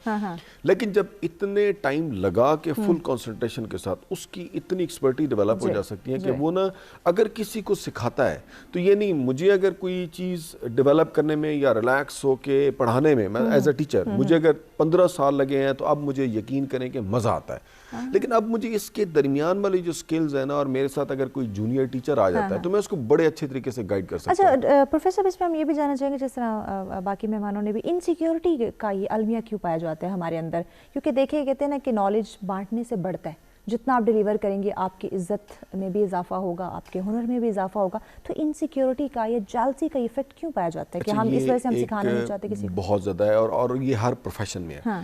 لیکن جب اتنے ٹائم لگا کے فل کنسنٹریشن کے ساتھ اس کی اتنی ایکسپرٹی ڈیولپ ہو جا سکتی ہے کہ وہ نا اگر کسی کو سکھاتا ہے تو یہ نہیں مجھے اگر کوئی چیز ڈیولپ کرنے میں یا ریلیکس ہو کے پڑھانے میں ایز اے ٹیچر مجھے اگر 15 سال لگے ہیں تو اب مجھے یقین کریں کہ مزہ آتا ہے. لیکن اب مجھے اس کے درمیان والی جو سکلز ہیں نا اور میرے ساتھ اگر کوئی جونیئر ٹیچر آ جاتا ہے تو میں اس کو بڑے اچھے طریقے سے گائیڈ کر سکتا ہوں. اچھا پروفیسر اس پہ ہم یہ بھی جاننا چاہیں گے جس طرح باقی مہمانوں نے بھی انسیکیورٹی کا یہ المیہ کیوں پایا جاتا ہے ہمارے اندر؟ کیونکہ دیکھیں کہتے ہیں نا کہ نالج بانٹنے سے بڑھتا ہے، جتنا آپ ڈیلیور کریں گے آپ کی عزت میں بھی اضافہ ہوگا، آپ کے ہنر میں بھی اضافہ ہوگا. تو انسیکیورٹی کا یا جالسی کا ایفیکٹ کیوں پایا جاتا ہے کہ ہم اس وجہ سے ہم سکھانا نہیں چاہتے کسی کو؟ بہت زیادہ ہے اور یہ ہر پروفیشن میں ہے.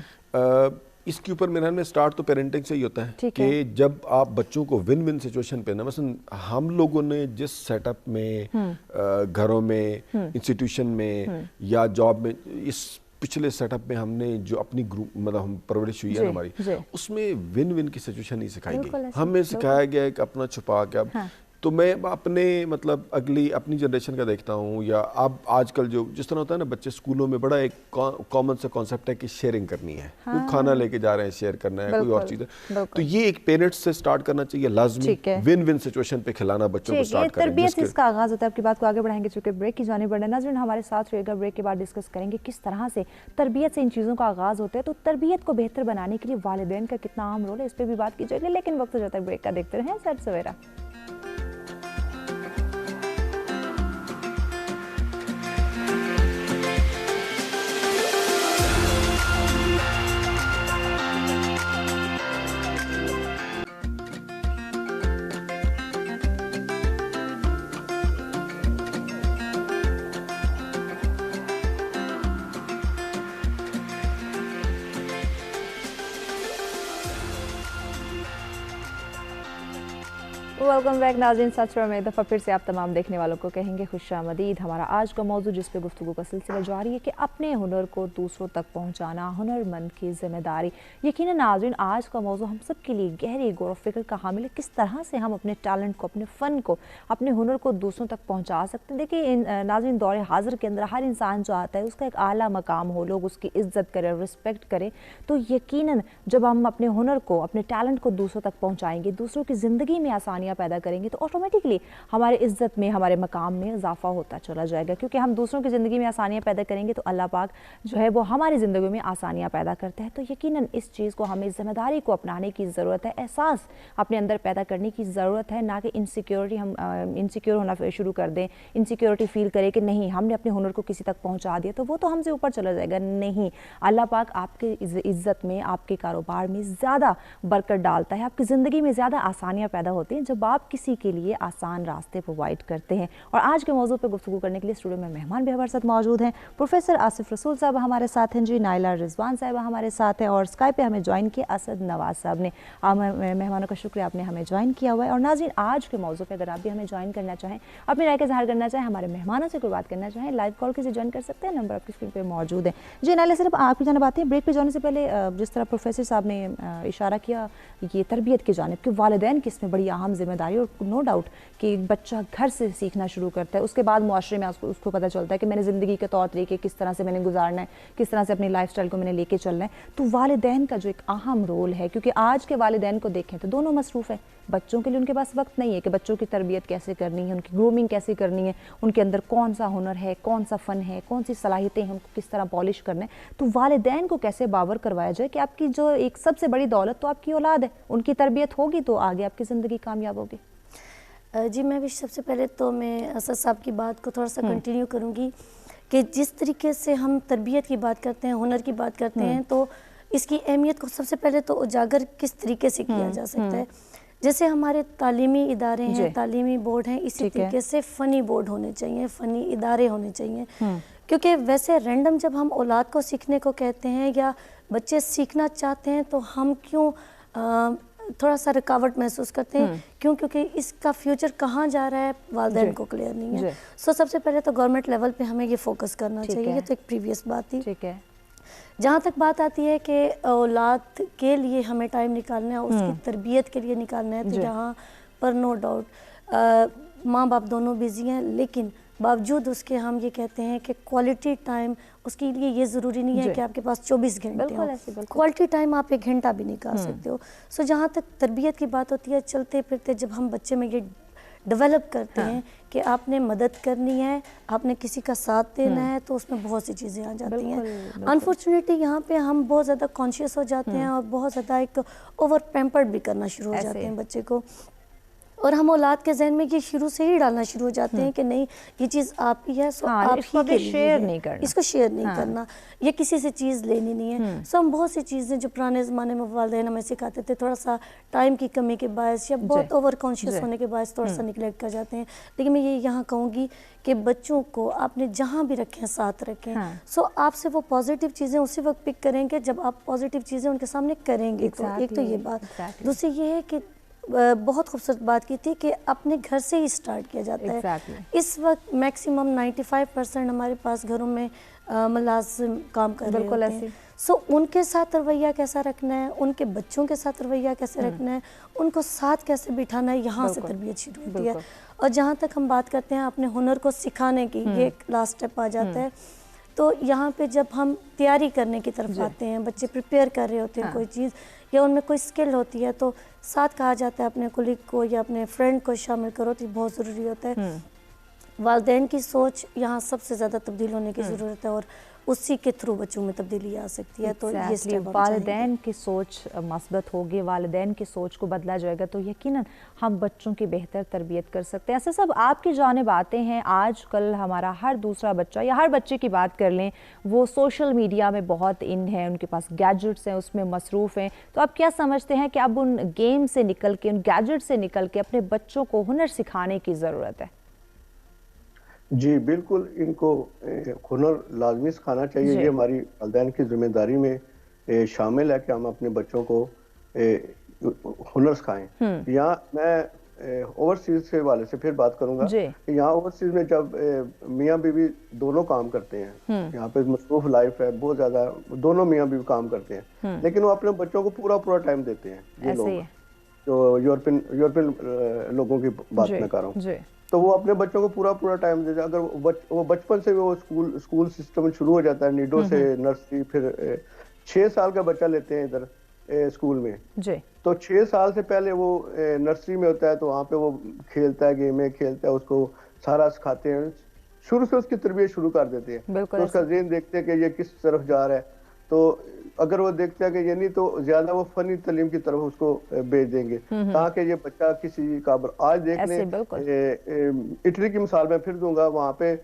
اس کے اوپر میرے میں سٹارٹ تو پیرنٹنگ سے ہی ہوتا ہے کہ جب آپ بچوں کو ون ون سچویشن پہ نا مثلا ہم لوگوں نے جس سیٹ اپ میں گھروں میں انسٹیٹیوشن میں یا جاب میں اس پچھلے سیٹ اپ میں ہم نے جو اپنی گروپ مطلب ہم پرورش ہوئی ہے ہماری اس میں ون ون کی سچویشن نہیں سکھائی گئی. ہمیں سکھایا گیا ہے کہ اپنا چھپا کے اب تو میں اپنے مطلب اپنی جنریشن کا دیکھتا ہوں یا اب آج کل جو جس طرح ہوتا ہے نا بچے اسکولوں میں بڑا ایک کامن سا کانسیپٹ ہے کہ شیئرنگ کرنی ہے، کوئی کھانا لے کے جا رہے ہیں شیئر کرنا ہے، کوئی اور چیز ہے. تو یہ ایک پیرنٹس سے سٹارٹ کرنا چاہیے لازمی، ون ون سچویشن پہ کھلانا بچوں کو سٹارٹ کریں. تربیت سے اس کا آغاز ہوتا ہے. آپ کی بات کو آگے بڑھائیں گے چونکہ بریک کی جانب بڑھنا ہے. ناظرین ہمارے ساتھ رہے گا، بریک کے بعد ڈسکس کریں گے کس طرح سے تربیت سے ان چیزوں کا آغاز ہوتا ہے. تو تربیت کو بہتر بنانے کے لیے والدین کا کتنا اہم رول ہے اس پہ بھی بات کی جائے گی. لیکن وقت ہو جاتا ہے بریک کا، دیکھتے رہیں سیٹ سویرا. ویلکم بیک ناظرین. سچ میں ایک دفعہ پھر سے آپ تمام دیکھنے والوں کو کہیں گے خوش آمدید. ہمارا آج کا موضوع جس پہ گفتگو کا سلسلہ جاری ہے کہ اپنے ہنر کو دوسروں تک پہنچانا ہنر مند کی ذمہ داری. یقیناً ناظرین آج کا موضوع ہم سب کے لیے گہری غور و فکر کا حامل ہے. کس طرح سے ہم اپنے ٹیلنٹ کو، اپنے فن کو، اپنے ہنر کو دوسروں تک پہنچا سکتے ہیں. دیکھیں ناظرین دور حاضر کے اندر ہر انسان جو آتا ہے اس کا ایک اعلیٰ مقام ہو، لوگ اس کی عزت کریں، رسپیکٹ کریں. تو یقیناً جب ہم اپنے ہنر کو، اپنے ٹیلنٹ کو دوسروں تک پہنچائیں گے، دوسروں کی زندگی میں آسانیاں پیدا کریں گے تو آٹومیٹکلی ہمارے عزت میں، ہمارے مقام میں اضافہ ہوتا چلا جائے گا. کیونکہ ہم دوسروں کی زندگی میں آسانیاں پیدا کریں گے تو اللہ پاک جو ہے وہ ہماری زندگی میں آسانیاں پیدا کرتا ہے. تو یقیناً اس چیز کو ہمیں ذمہ داری کو اپنانے کی ضرورت ہے، احساس اپنے اندر پیدا کرنے کی ضرورت ہے. نہ کہ انسیکیورٹی، ہم انسیکیور ہونا شروع کر دیں، انسیکیورٹی فیل کرے کہ نہیں ہم نے اپنے ہنر کو کسی تک پہنچا دیا تو وہ تو ہم سے اوپر چلا جائے گا. نہیں، اللہ پاک آپ کے عزت میں، آپ کے کاروبار میں زیادہ برکت ڈالتا ہے، آپ کی زندگی میں زیادہ آسانیاں پیدا ہوتی ہیں جب آپ کسی کے لیے آسان راستے پرووائڈ کرتے ہیں. اور آج کے موضوع پہ گفتگو کرنے کے لیے اسٹوڈیو میں مہمان بھی ہمارے ساتھ موجود ہیں. پروفیسر آصف رسول صاحب ہمارے ساتھ ہیں جی، نائلہ رضوان صاحبہ ہمارے ساتھ ہیں اور اسکائپ پہ ہمیں جوائن کیا اسد نواز صاحب نے. مہمانوں کا شکریہ آپ نے ہمیں جوائن کیا ہوا ہے. اور ناظرین آج کے موضوع پہ اگر آپ بھی ہمیں جوائن کرنا چاہیں، اپنی رائے کا اظہار کرنا چاہیں، ہمارے مہمانوں سے کوئی بات کرنا چاہیں، لائیو کال کے سے جوائن کر سکتے ہیں. نمبر آپ کی اسکرین پہ موجود ہے. جی نائلہ صاحب آپ کی جانب آتے ہیں. بریک پہ جانے سے پہلے جس طرح پروفیسر صاحب نے اشارہ کیا یہ تربیت کی جانب کہ والدین کی اس میں بڑی اہم ذمہ داری، اور نو ڈاؤٹ کہ بچہ گھر سے سیکھنا شروع کرتا ہے، اس کے بعد معاشرے میں اس کو پتہ چلتا ہے کہ میں نے زندگی کے طور طریقے کس طرح سے میں نے گزارنا ہے، کس طرح سے اپنی لائف سٹائل کو میں نے لے کے چلنا ہے. تو والدین کا جو ایک اہم رول ہے، کیونکہ آج کے والدین کو دیکھیں تو دونوں مصروف ہیں. بچوں کے لیے ان کے پاس وقت نہیں ہے کہ بچوں کی تربیت کیسے کرنی ہے، ان کی گرومنگ کیسے کرنی ہے، ان کے اندر کون سا ہنر ہے، کون سا فن ہے، کون سی صلاحیتیں ہیں، ان کو کس طرح پالش کرنا ہے. تو والدین کو کیسے باور کروایا جائے کہ آپ کی جو ایک سب سے بڑی دولت تو آپ کی اولاد ہے، ان کی تربیت ہوگی تو آگے آپ کی زندگی کامیاب ہوگی. جی میں بھی سب سے پہلے تو میں اسد صاحب کی بات کو تھوڑا سا کنٹینیو کروں گی کہ جس طریقے سے ہم تربیت کی بات کرتے ہیں، ہنر کی بات کرتے ہیں، تو اس کی اہمیت کو سب سے پہلے تو اجاگر کس طریقے سے کیا جا سکتا ہے. جیسے ہمارے تعلیمی ادارے ہیں, تعلیمی بورڈ ہیں, اسی طریقے سے فنی بورڈ ہونے چاہیے, فنی ادارے ہونے چاہیے. کیونکہ ویسے رینڈم جب ہم اولاد کو سیکھنے کو کہتے ہیں یا بچے سیکھنا چاہتے ہیں تو ہم کیوں تھوڑا سا رکاوٹ محسوس کرتے ہیں, کیونکہ اس کا فیوچر کہاں جا رہا ہے والدین کو کلیئر نہیں ہے. سب سے پہلے تو گورنمنٹ لیول پہ ہمیں یہ فوکس کرنا چاہیے, یہ تو ایک پریویس بات تھی. جہاں تک بات آتی ہے کہ اولاد کے لیے ہمیں ٹائم نکالنا ہے, اس کی تربیت کے لیے نکالنا ہے, تو جہاں پر نو ڈاؤٹ ماں باپ دونوں بیزی ہیں, لیکن باوجود اس کے ہم یہ کہتے ہیں کہ کوالٹی ٹائم اس کے لیے یہ ضروری نہیں ہے کہ آپ کے پاس 24 گھنٹے ہوں, کوالٹی ٹائم آپ 1 گھنٹہ بھی نکال سکتے ہو. سو جہاں تک تربیت کی بات ہوتی ہے, چلتے پھرتے جب ہم بچے میں یہ ڈیولپ کرتے ہیں کہ آپ نے مدد کرنی ہے, آپ نے کسی کا ساتھ دینا ہے, تو اس میں بہت سی چیزیں آ جاتی ہیں. انفارچونیٹلی یہاں پہ ہم بہت زیادہ کانشیس ہو جاتے ہیں اور بہت زیادہ ایک اوور پیمپرڈ بھی کرنا شروع ہو جاتے ہیں بچے کو, اور ہم اولاد کے ذہن میں یہ شروع سے ہی ڈالنا شروع ہو جاتے ہیں کہ نہیں یہ چیز آپ کی ہے, سو آپ ہی کے لیے ہے, اس کو شیئر نہیں کرنا, یہ کسی سے چیز لینی نہیں ہے. سو ہم بہت سی چیزیں جو پرانے زمانے میں والدین ہمیں سکھاتے تھے, تھوڑا سا ٹائم کی کمی کے باعث یا بہت اوور کانشیس ہونے کے باعث تھوڑا سا نیگلیکٹ کر جاتے ہیں. لیکن میں یہ یہاں کہوں گی کہ بچوں کو آپ نے جہاں بھی رکھیں ساتھ رکھیں. سو آپ سے وہ پازیٹیو چیزیں اسی وقت پک کریں گے جب آپ پازیٹیو چیزیں ان کے سامنے کریں گے. تو ایک تو یہ بات. دوسری یہ ہے کہ بہت خوبصورت بات کی تھی کہ اپنے گھر سے ہی سٹارٹ کیا جاتا ہے. اس وقت میکسیمم 95% ہمارے پاس گھروں میں ملازم کام کر رہے ہوتے ہیں. سو ان کے ساتھ رویہ کیسا رکھنا ہے, ان کے بچوں کے ساتھ رویہ کیسے رکھنا ہے, ان کو ساتھ کیسے بٹھانا ہے, یہاں سے تربیت شروع ہوتی ہے. اور جہاں تک ہم بات کرتے ہیں اپنے ہنر کو سکھانے کی, یہ ایک لاسٹ اسٹیپ آ جاتا ہے. تو یہاں پہ جب ہم تیاری کرنے کی طرف آتے ہیں, بچے پریپیئر کر رہے ہوتے ہیں کوئی چیز یا ان میں کوئی سکل ہوتی ہے, تو ساتھ کہا جاتا ہے اپنے کولیگ کو یا اپنے فرینڈ کو شامل کرو, تو یہ بہت ضروری ہوتا ہے. والدین کی سوچ یہاں سب سے زیادہ تبدیل ہونے کی ضرورت ہے, اور اسی کے تھرو بچوں میں تبدیلی آ سکتی ہے. تو یہ والدین کی سوچ مثبت ہوگی, والدین کی سوچ کو بدلا جائے گا تو یقیناً ہم بچوں کی بہتر تربیت کر سکتے ہیں. ایسے سب آپ کی جانب آتے ہیں, آج کل ہمارا ہر دوسرا بچہ یا ہر بچے کی بات کر لیں, وہ سوشل میڈیا میں بہت ان ہے, ان کے پاس گیجٹس ہیں, اس میں مصروف ہیں. تو آپ کیا سمجھتے ہیں کہ اب ان گیم سے نکل کے, ان گیجٹ سے نکل کے اپنے بچوں کو ہنر سکھانے کی ضرورت ہے؟ جی بالکل, ان کو ہنر لازمی سکھانا چاہیے. یہ ہماری والدین کی ذمہ داری میں شامل ہے کہ ہم اپنے بچوں کو ہنر سکھائیں. یہاں میں اوورسیز کے حوالے سے پھر بات کروں گا. یہاں اوورسیز میں جب میاں بیوی دونوں کام کرتے ہیں, یہاں پہ مصروف لائف ہے بہت زیادہ, دونوں میاں بیوی کام کرتے ہیں, لیکن وہ اپنے بچوں کو پورا ٹائم دیتے ہیں. یہ لوگ جو یورپین لوگوں کی بات میں کر رہا ہوں, تو وہ اپنے بچوں کو پورا ٹائم دیتے ہیں. اگر وہ بچپن سے وہ اسکول سسٹم شروع ہو جاتا ہے, نیڈو سے نرسری, پھر 6 سال کا بچہ لیتے ہیں ادھر اسکول میں, تو 6 سال سے پہلے وہ نرسری میں ہوتا ہے, تو وہاں پہ وہ کھیلتا ہے, گیمیں کھیلتا ہے, اس کو سارا سکھاتے ہیں, شروع سے اس کی تربیت شروع کر دیتے ہیں. تو اس کا ذہن دیکھتے ہیں کہ یہ کس طرف جا رہا ہے, تو اگر وہ دیکھتا ہے کہ یہ نہیں, تو زیادہ وہ فنی تعلیم کی طرف اس کو بھیج دیں گے, تاکہ یہ بچہ کسی قابل. آج دیکھ لیں اٹلی کی مثال میں پھر دوں گا, وہاں پہ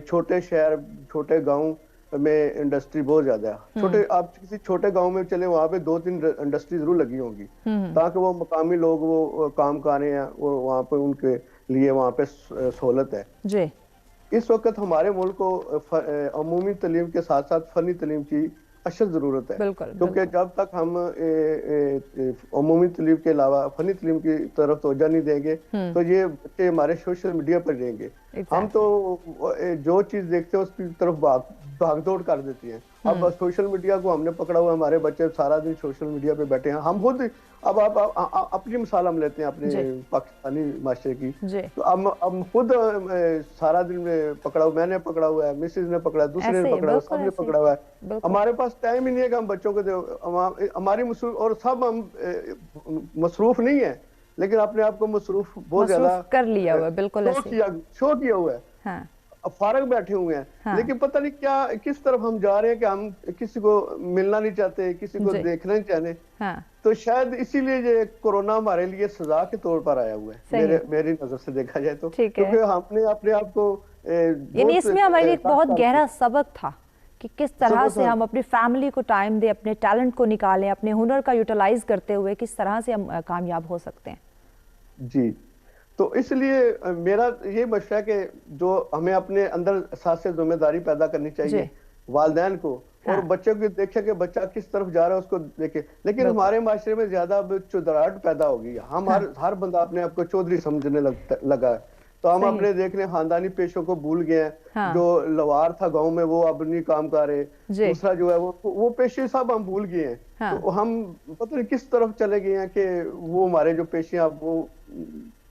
چھوٹے شہر, چھوٹے گاؤں میں انڈسٹری بہت زیادہ ہے. چھوٹے آپ کسی چھوٹے گاؤں میں چلیں, وہاں پہ 2-3 انڈسٹری ضرور لگی ہوں گی, تاکہ وہ مقامی لوگ وہ کام کریں ہیں, وہاں پہ ان کے لیے وہاں پہ سہولت ہے. اس وقت ہمارے ملک کو عمومی تعلیم کے ساتھ ساتھ فنی تعلیم کی اشد ضرورت ہے, کیونکہ جب تک ہم عمومی تعلیم کے علاوہ فنی تعلیم کی طرف توجہ نہیں دیں گے, تو یہ بچے ہمارے سوشل میڈیا پر رہیں گے. ہم تو جو چیز دیکھتے ہیں اس کی طرف بھاگ دوڑ کر دیتی ہیں. اب سوشل میڈیا کو ہم نے پکڑا ہوا ہے, ہمارے بچے سارا دن سوشل میڈیا پہ بیٹھے ہیں. ہم خود, اب آپ اپنی مثال ہم لیتے ہیں اپنے پاکستانی معاشرے کی, تو ہم خود سارا دن پکڑا ہوا, میں نے پکڑا ہوا ہے, مسز نے پکڑا ہے, دوسرے نے پکڑا ہوا, سب نے پکڑا ہوا ہے. ہمارے پاس ٹائم ہی نہیں ہے کہ ہم بچوں کو, ہماری مصروف, اور سب ہم مصروف نہیں ہیں, لیکن اپنے آپ کو مصروف بہت زیادہ کر لیا ہوا ہے, بالکل شو کیا ہوا ہے, فارغ بیٹھے ہوئے ہیں. لیکن پتہ نہیں کیا کس طرف ہم جا رہے ہیں کہ ہم کسی کو ملنا نہیں چاہتے, کسی کو دیکھنا نہیں چاہتے. تو شاید اسی لیے یہ کورونا ہمارے لیے سزا کے طور پر آیا ہوا ہے, میری نظر سے دیکھا جائے تو, کیونکہ ہم نے اپنے آپ کو, یعنی اس میں ہمارے لیے ایک بہت گہرا سبق تھا कि किस तरह से हम अपनी फैमिली को टाइम दें, अपने टैलेंट को निकालें, अपने हुनर का यूटिलाइज करते हुए किस तरह से हम कामयाब हो सकते हैं। जी, तो इसलिए मेरा ये मशवरा है कि जो हमें अपने अंदर साथ से जिम्मेदारी पैदा करनी चाहिए वालिदैन को, और बच्चों को देखे कि बच्चा किस तरफ जा रहा है उसको देखे। लेकिन हमारे माशरे में ज्यादा चौधराहट पैदा हो गई है, हम हर बंदा अपने आप को चौधरी समझने लगा है, तो हम अपने देखने खानदानी पेशों को भूल गए हैं। जो लवार था गांव में वो अब नहीं काम कर रहे, दूसरा जो है वो पेशे सब हम भूल गए हैं। तो हम पता नहीं किस तरफ चले गए हैं कि वो हमारे जो पेशे हैं वो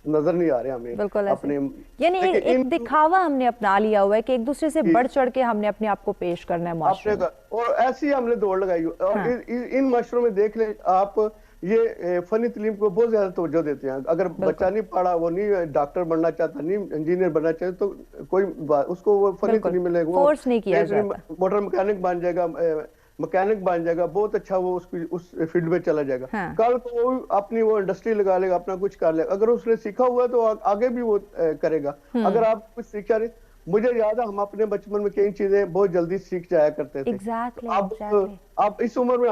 नजर नहीं आ रहे हमें। बिल्कुल अपने, यानी एक दिखावा हमने अपना लिया हुआ है कि एक दूसरे से बढ़ चढ़ के हमने अपने आप को पेश करना है माशरे में, और ऐसी हमने दौड़ लगाई। और इन माशरों में देख लें आप, ये फनी तालीम को बहुत ज्यादा तवज्जो देते हैं। अगर बच्चा नहीं पढ़ा, वो नहीं डॉक्टर बनना चाहता, नहीं इंजीनियर बनना चाहता, तो कोई उसको वो फनी तालीम मिलेगी, फोर्स नहीं किया जाता, मोटर मैकेनिक बन जाएगा, मैकेनिक बन जाएगा, बहुत अच्छा वो उस फील्ड में चला जाएगा। कल को वो अपनी वो इंडस्ट्री लगा लेगा, अपना कुछ कर लेगा। अगर उसने सीखा हुआ है तो आगे भी वो करेगा। अगर आप कुछ सीखा नहीं, मुझे याद है हम अपने बचपन में कई चीजें बहुत जल्दी सीख जाया करते थे। अब इस उम्र में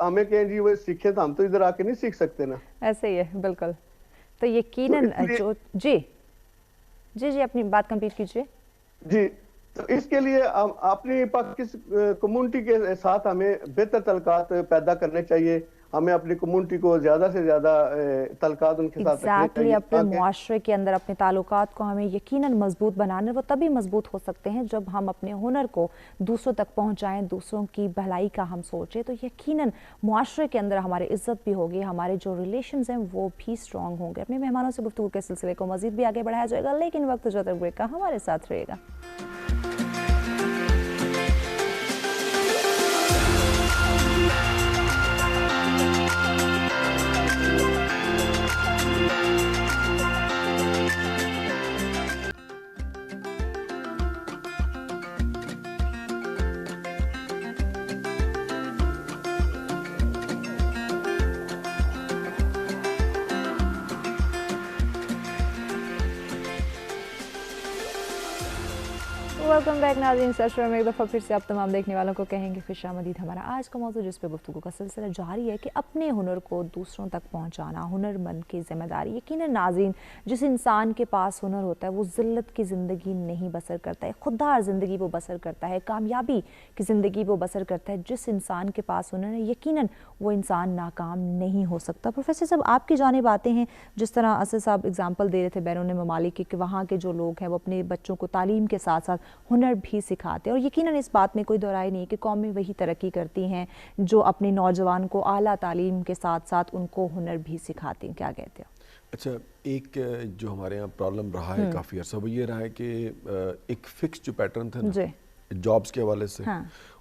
हमें कहें जी वो सीखे, तो हम तो इधर आके नहीं सीख सकते ना। ऐसे ही है, बिल्कुल। तो यकीनन जो जी अपनी बात कंप्लीट कीजिए। जी, तो इसके लिए अपनी पाकिस्तान कम्युनिटी के साथ हमें बेहतर तलकात पैदा करने चाहिए। हमें अपनी कम्युनिटी को ज्यादा से ज्यादा तलकात उनके साथ रखने चाहिए। अपने मुआशरे के अंदर अपने ताल्लुकात को हमें यकीनन मजबूत बनाने, वो तभी मजबूत हो सकते हैं जब हम अपने हुनर को दूसरों तक पहुंचाएं, दूसरों की भलाई का हम सोचें, तो यकीनन मुआशरे के अंदर हमारी इज्जत भी होगी, हमारे जो रिलेशंस हैं वो भी स्ट्रॉन्ग होंगे। अपने मेहमानों से गुफ्तगू के सिलसिले को मजीद भी आगे बढ़ाया जाएगा, लेकिन वक्त जो तक ब्रेक का हमारे साथ रहेगा। वेलकम बैक नाज़रीन, सशर में एक दफ़ा फिर से आप तमाम देखने वालों को कहेंगे खुशामदीद। हमारा आज का मौजूद जिस पे गुफ्तगू का सिलसिला जारी है कि अपने हुनर को दूसरों तक पहुंचाना हुनरमंद की जिम्मेदारी। यकीनन नाज़रीन, जिस इंसान के पास हुनर होता है वो ज़िल्लत की ज़िंदगी नहीं बसर करता है, खुददार ज़िंदगी वो बसर करता है, कामयाबी की ज़िंदगी वो बसर करता है। जिस इंसान के पास हुनर है यकीनन वो इंसान नाकाम नहीं हो सकता। प्रोफेसर साहब, आपकी जानिब आते हैं, जिस तरह असद साहब एग्जाम्पल दे रहे थे बैरून ममालिक कि वहाँ के जो लोग हैं वो अपने बच्चों को तालीम के साथ साथ हुनर भी सिखाते हैं, और यकीनन इस बात में कोई दोराई नहीं है कि कौमें वही तरक्की करती हैं जो अपने नौजवान को आला तालीम के साथ साथ उनको हुनर भी सिखाती हैं। क्या कहते हो? अच्छा, एक जो हमारे यहाँ प्रॉब्लम रहा है काफ़ी अर्सा, वो ये रहा है कि एक फिक्स जो पैटर्न था ना जॉब्स के हवाले से,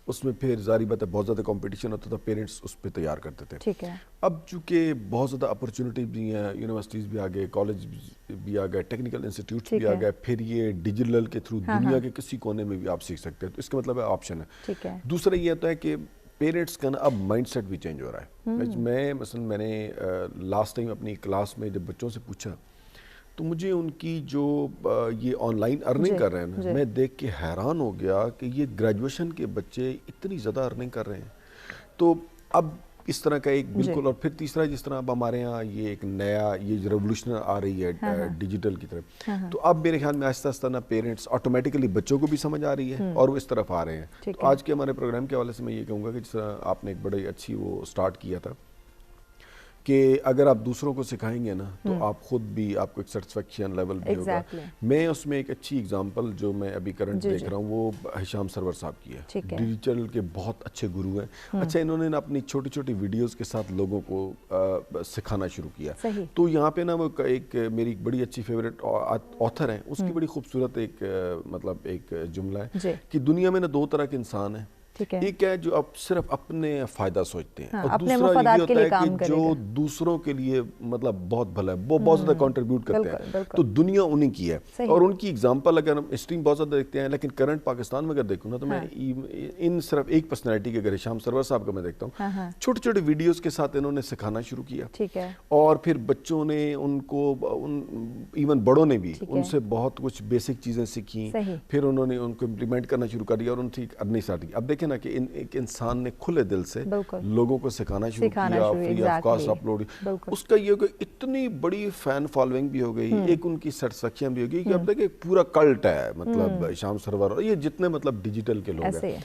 उसमें फिर जारी बात है बहुत ज़्यादा कंपटीशन होता था, पेरेंट्स उस पर तैयार करते थे। ठीक है। अब चूँकि बहुत ज़्यादा अपॉर्चुनिटी भी हैं, यूनिवर्सिटीज़ भी आ गए, कॉलेज भी आ गए, टेक्निकल इंस्टीट्यूट्स भी आ गए, फिर ये डिजिटल के थ्रू दुनिया के किसी कोने में भी आप सीख सकते हैं, तो इसका मतलब है ऑप्शन है। ठीक है। दूसरा ये होता है कि पेरेंट्स का ना अब माइंडसेट भी चेंज हो रहा है। मैंने लास्ट टाइम अपनी क्लास में जब बच्चों से पूछा तो मुझे उनकी जो ये ऑनलाइन अर्निंग कर रहे हैं ना, मैं देख के हैरान हो गया कि ये ग्रेजुएशन के बच्चे इतनी ज़्यादा अर्निंग कर रहे हैं। तो अब इस तरह का एक बिल्कुल, और फिर तीसरा जिस तरह अब हमारे यहाँ ये एक नया ये रेवोल्यूशन आ रही है डिजिटल की तरफ, तो अब मेरे ख्याल में आहिस्ता आहिस्ता ना पेरेंट्स ऑटोमेटिकली बच्चों को भी समझ आ रही है और वो इस तरफ आ रहे हैं। तो आज के हमारे प्रोग्राम के हवाले से मैं ये कहूँगा कि जिस तरह आपने एक बड़ी अच्छी वो स्टार्ट किया था कि अगर आप दूसरों को सिखाएंगे ना तो आप खुद भी, आपको एक सेटिस्फेक्शन लेवल भी होगा। मैं उसमें एक अच्छी एग्जांपल जो मैं अभी करंट देख रहा हूँ वो हिशाम सरवर साहब की है। डिजिटल के बहुत अच्छे गुरु हैं। अच्छा, इन्होंने ना अपनी छोटी छोटी वीडियोस के साथ लोगों को सिखाना शुरू किया। तो यहाँ पे ना वो एक मेरी बड़ी अच्छी फेवरेट ऑथर है, उसकी बड़ी खूबसूरत एक मतलब एक जुमला है कि दुनिया में ना दो तरह के इंसान हैं, ایک ہے جو اب صرف اپنے فائدہ سوچتے ہیں، اور اپنے دوسرا مفادات یہ کے ہوتا لیے ہے کام کہ جو دوسروں کے لیے مطلب بہت بھلا ہے، وہ بہت زیادہ کنٹریبیوٹ کرتے ہیں، تو دنیا انہی کی ہے، اور ان کی اگزامپل اگر ہم اسٹریم بہت زیادہ دیکھتے ہیں، لیکن کرنٹ پاکستان میں اگر دیکھوں نا تو میں ان صرف ایک پرسنالٹی کے، اگر ہشام سرور صاحب کا میں دیکھتا ہوں، چھوٹے چھوٹے ویڈیوز کے ساتھ انہوں نے سکھانا شروع کیا، اور پھر بچوں نے ان کو، ایون بڑوں نے بھی ان سے بہت کچھ بیسک چیزیں سیکھیں، پھر انہوں نے ان کو امپلیمنٹ کرنا شروع کر دیا، اور ان کی ارننگ اسٹارٹ کی۔ اب دیکھیں نا کہ ایک انسان نے کھلے دل سے لوگوں کو سکھانا شروع کیا، فری آف کاسٹ اپلوڈ، اس کا یہ کہ اتنی بڑی فین فالوئنگ بھی ہو گئی، ایک ان کی سیٹسفیکشن بھی ہو گئی کہ اب دیکھیں پورا کلٹ ہے، مطلب ہشام سرور اور یہ جتنے مطلب ڈیجیٹل کے لوگ ہیں۔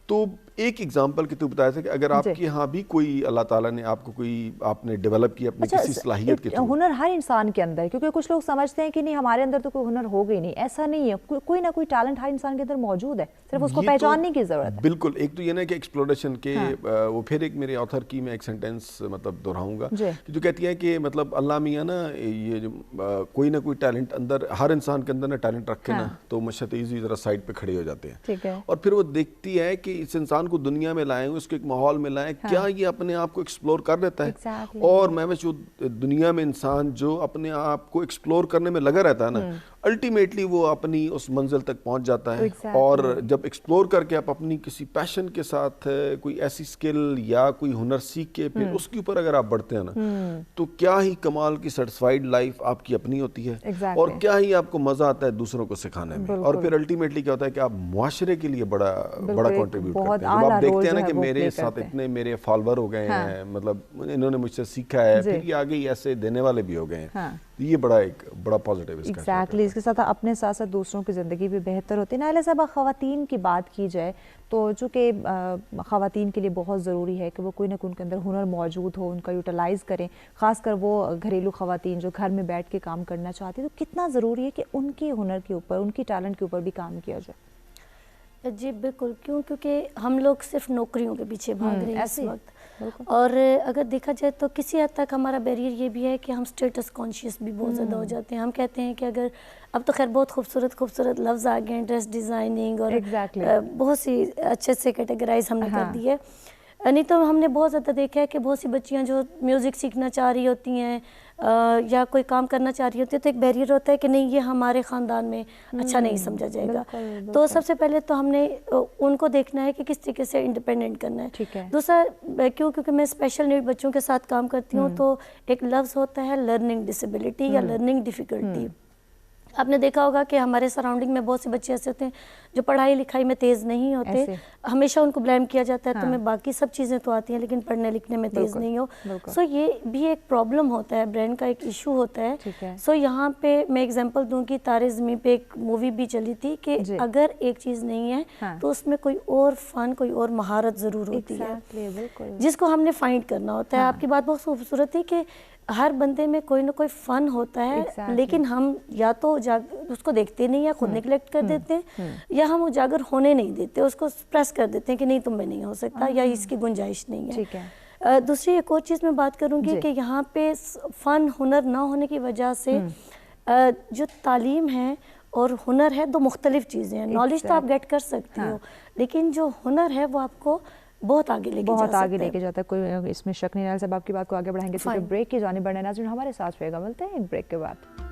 تو ایک ایگزامپل کہ تو بتایا تھا کہ اگر آپ کے ہاں بھی کوئی اللہ تعالیٰ نے آپ کو کوئی، آپ نے ڈیولپ کیا اپنی کسی صلاحیت کے تھرو، ہنر ہر انسان کے اندر، کیونکہ کچھ لوگ سمجھتے ہیں کہ نہیں ہمارے اندر تو کوئی ہنر ہوگا ہی نہیں، ایسا نہیں ہے، کوئی نہ کوئی ٹیلنٹ ہر انسان کے اندر موجود ہے، صرف اس کو پہچاننے کی ضرورت ہے۔ بالکل، ایک تو یہ نا کہ ایکسپلوریشن کے، وہ پھر ایک میرے آتھر کی میں ایک سینٹینس مطلب دہراؤں گا جو کہتی ہے کہ مطلب اللہ میاں نا یہ جو کوئی نہ کوئی ٹیلنٹ اندر، ہر انسان کے اندر نا ٹیلنٹ رکھے نا تو مشت ایزی ذرا سائڈ پہ کھڑے ہو جاتے ہیں، اور پھر وہ دیکھتی ہے کہ اس انسان کو دنیا میں لائیں، اس کو ایک ماحول میں لائیں، کیا یہ اپنے آپ کو ایکسپلور کر لیتا ہے، اور میں جو دنیا میں انسان جو اپنے آپ کو ایکسپلور کرنے میں لگا رہتا ہے نا، الٹیمیٹلی وہ اپنی اس منزل تک پہنچ جاتا ہے، اور جب ایکسپلور کر کے آپ اپنی کسی پیشن کے ساتھ کوئی ایسی سکل یا کوئی ہنر سیکھ کے پھر اس کے اوپر اگر آپ بڑھتے ہیں نا، تو کیا ہی کمال کی سیٹسفائیڈ لائف آپ کی اپنی ہوتی ہے، اور کیا ہی آپ کو مزہ آتا ہے دوسروں کو سکھانے میں، اور پھر الٹیمیٹلی کیا ہوتا ہے کہ آپ معاشرے کے لیے بڑا کنٹریبیوٹ کرتے ہیں۔ جب آپ دیکھتے ہیں نا کہ میرے ساتھ اتنے میرے فالوور ہو گئے ہیں، مطلب انہوں نے مجھ سے سیکھا ہے، پھر یہ آگے ایسے دینے والے بھی ہو گئے ہیں، یہ بڑا پازیٹیو اس کا۔ ایگزیکٹلی، اس کے ساتھ اپنے ساتھ ساتھ دوسروں کی زندگی بھی بہتر ہوتی ہے۔ نائلہ صاحبہ، خواتین کی بات کی جائے تو چونکہ خواتین کے لیے بہت ضروری ہے کہ وہ کوئی نہ کوئی ان کے اندر ہنر موجود ہو، ان کا یوٹیلائز کریں، خاص کر وہ گھریلو خواتین جو گھر میں بیٹھ کے کام کرنا چاہتی ہیں، تو کتنا ضروری ہے کہ ان کے ہنر کے اوپر، ان کی ٹیلنٹ کے اوپر بھی کام کیا جائے؟ جی بالکل، کیونکہ ہم لوگ صرف نوکریوں کے پیچھے بھاگ رہے ہیں اس وقت، اور اگر دیکھا جائے تو کسی حد تک ہمارا بیریئر یہ بھی ہے کہ ہم اسٹیٹس کانشیس بھی بہت زیادہ ہو جاتے ہیں۔ ہم کہتے ہیں کہ اگر اب تو خیر بہت خوبصورت لفظ آ گئے ہیں، ڈریس ڈیزائننگ اور بہت سی اچھے سے کیٹیگرائز ہم نے کر دی ہے، نہیں تو ہم نے بہت زیادہ دیکھا ہے کہ بہت سی بچیاں جو میوزک سیکھنا چاہ رہی ہوتی ہیں یا کوئی کام کرنا چاہ رہی ہوتی ہے تو ایک بیریئر ہوتا ہے کہ نہیں یہ ہمارے خاندان میں اچھا نہیں سمجھا جائے گا، تو سب سے پہلے تو ہم نے ان کو دیکھنا ہے کہ کس طریقے سے انڈیپینڈنٹ کرنا ہے۔ دوسرا کیونکہ میں اسپیشل نیڈ بچوں کے ساتھ کام کرتی ہوں تو ایک لفظ ہوتا ہے لرننگ ڈسیبلٹی یا لرننگ ڈیفیکلٹی۔ آپ نے دیکھا ہوگا کہ ہمارے سراؤنڈنگ میں بہت سے بچے ایسے ہوتے ہیں جو پڑھائی لکھائی میں تیز نہیں ہوتے، ہمیشہ ان کو بلیم کیا جاتا ہے تمہیں باقی سب چیزیں تو آتی ہیں لیکن پڑھنے لکھنے میں تیز نہیں ہو، سو یہ بھی ایک پرابلم ہوتا ہے، برین کا ایک ایشو ہوتا ہے۔ سو یہاں پہ میں ایگزامپل دوں کہ تارے زمین پہ ایک مووی بھی چلی تھی کہ اگر ایک چیز نہیں ہے تو اس میں کوئی اور فن، کوئی اور مہارت ضرور ہوتی ہے جس کو ہم نے فائنڈ کرنا ہوتا ہے۔ آپ کی بات بہت خوبصورت تھی کہ ہر بندے میں کوئی نہ کوئی فن ہوتا ہے، لیکن ہم یا تو اس کو دیکھتے نہیں، یا خود نیگلیکٹ کر دیتے ہیں، یا ہم اجاگر ہونے نہیں دیتے، اس کو سپریس کر دیتے ہیں کہ نہیں تم میں نہیں ہو سکتا یا اس کی گنجائش نہیں ہے۔ دوسری ایک اور چیز میں بات کروں گی کہ یہاں پہ فن، ہنر نہ ہونے کی وجہ سے جو تعلیم ہے اور ہنر ہے دو مختلف چیزیں ہیں۔ نالج تو آپ گیٹ کر سکتے ہو، لیکن جو ہنر ہے وہ آپ کو بہت آگے لے کے جاتا ہے، کوئی اس میں شک نہیں۔ نائلہ صاحب آپ کی بات کو آگے بڑھائیں گے، تو بریک کی جانب بڑھنا ہے۔ ناظرین ہمارے ساتھ رہے گا، ملتے ہیں ایک بریک کے بعد۔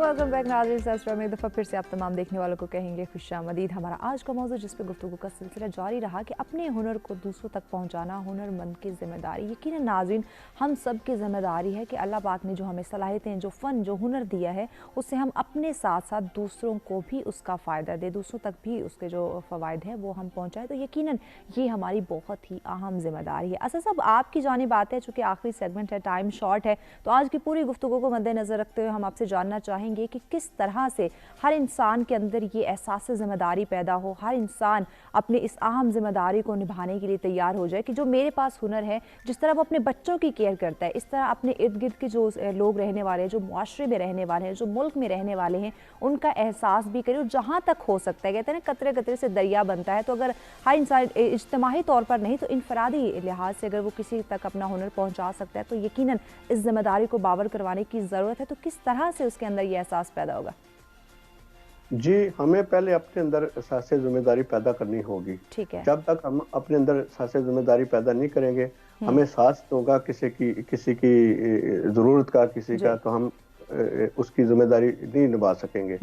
ویلکم بیک ناظرین، سلسلہ میں ایک دفعہ پھر سے آپ تمام دیکھنے والوں کو کہیں گے خوش آمدید۔ ہمارا آج کا موضوع جس پہ گفتگو کا سلسلہ جاری رہا کہ اپنے ہنر کو دوسروں تک پہنچانا ہنر مند کی ذمہ داری۔ یقیناً ناظرین ہم سب کی ذمہ داری ہے کہ اللہ پاک نے جو ہمیں صلاحیتیں، جو فن، جو ہنر دیا ہے اس سے ہم اپنے ساتھ ساتھ دوسروں کو بھی اس کا فائدہ دے، دوسروں تک بھی اس کے جو فوائد ہیں وہ ہم پہنچائیں، تو یقیناً یہ ہماری بہت ہی اہم ذمہ داری ہے۔ اسد صاحب آپ کی جانب آتے ہیں، چونکہ آخری سیگمنٹ ہے، ٹائم شارٹ ہے، تو آج کی پوری گفتگو کو مد نظر رکھتے ہوئے ہم آپ سے جاننا چاہیں चाहेंगे कि किस तरह से हर इंसान के अंदर ये एहसास ज़िम्मेदारी पैदा हो, हर इंसान अपने इस अहम ज़िम्मेदारी को निभाने के लिए तैयार हो जाए कि जो मेरे पास हुनर है, जिस तरह वो अपने बच्चों की केयर करता है, इस तरह अपने इर्द गिर्द के जो लोग रहने वाले हैं, जो मुआशरे में रहने वाले हैं, जो मुल्क में रहने वाले हैं, उनका एहसास भी करे। और जहाँ तक हो सकता है, कहते हैं ना कतरे कतरे से दरिया बनता है, तो अगर हर इंसान इज्तिमाही तौर पर नहीं तो इनफरादी लिहाज से अगर वो किसी तक अपना हुनर पहुँचा सकता है, तो यकीनन इस ज़िम्मेदारी को बावर करवाने की ज़रूरत है। तो किस तरह से उसके अंदर ये एहसास पैदा होगा? जी, हमें पहले अपने अंदर एहसास जिम्मेदारी पैदा करनी होगी। ठीक है। जब तक हम अपने अंदर एहसास जिम्मेदारी पैदा नहीं करेंगे, हमें एहसास होगा किसी की ज़रूरत का, किसी का, तो हम उसकी जिम्मेदारी नहीं निभा सकेंगे।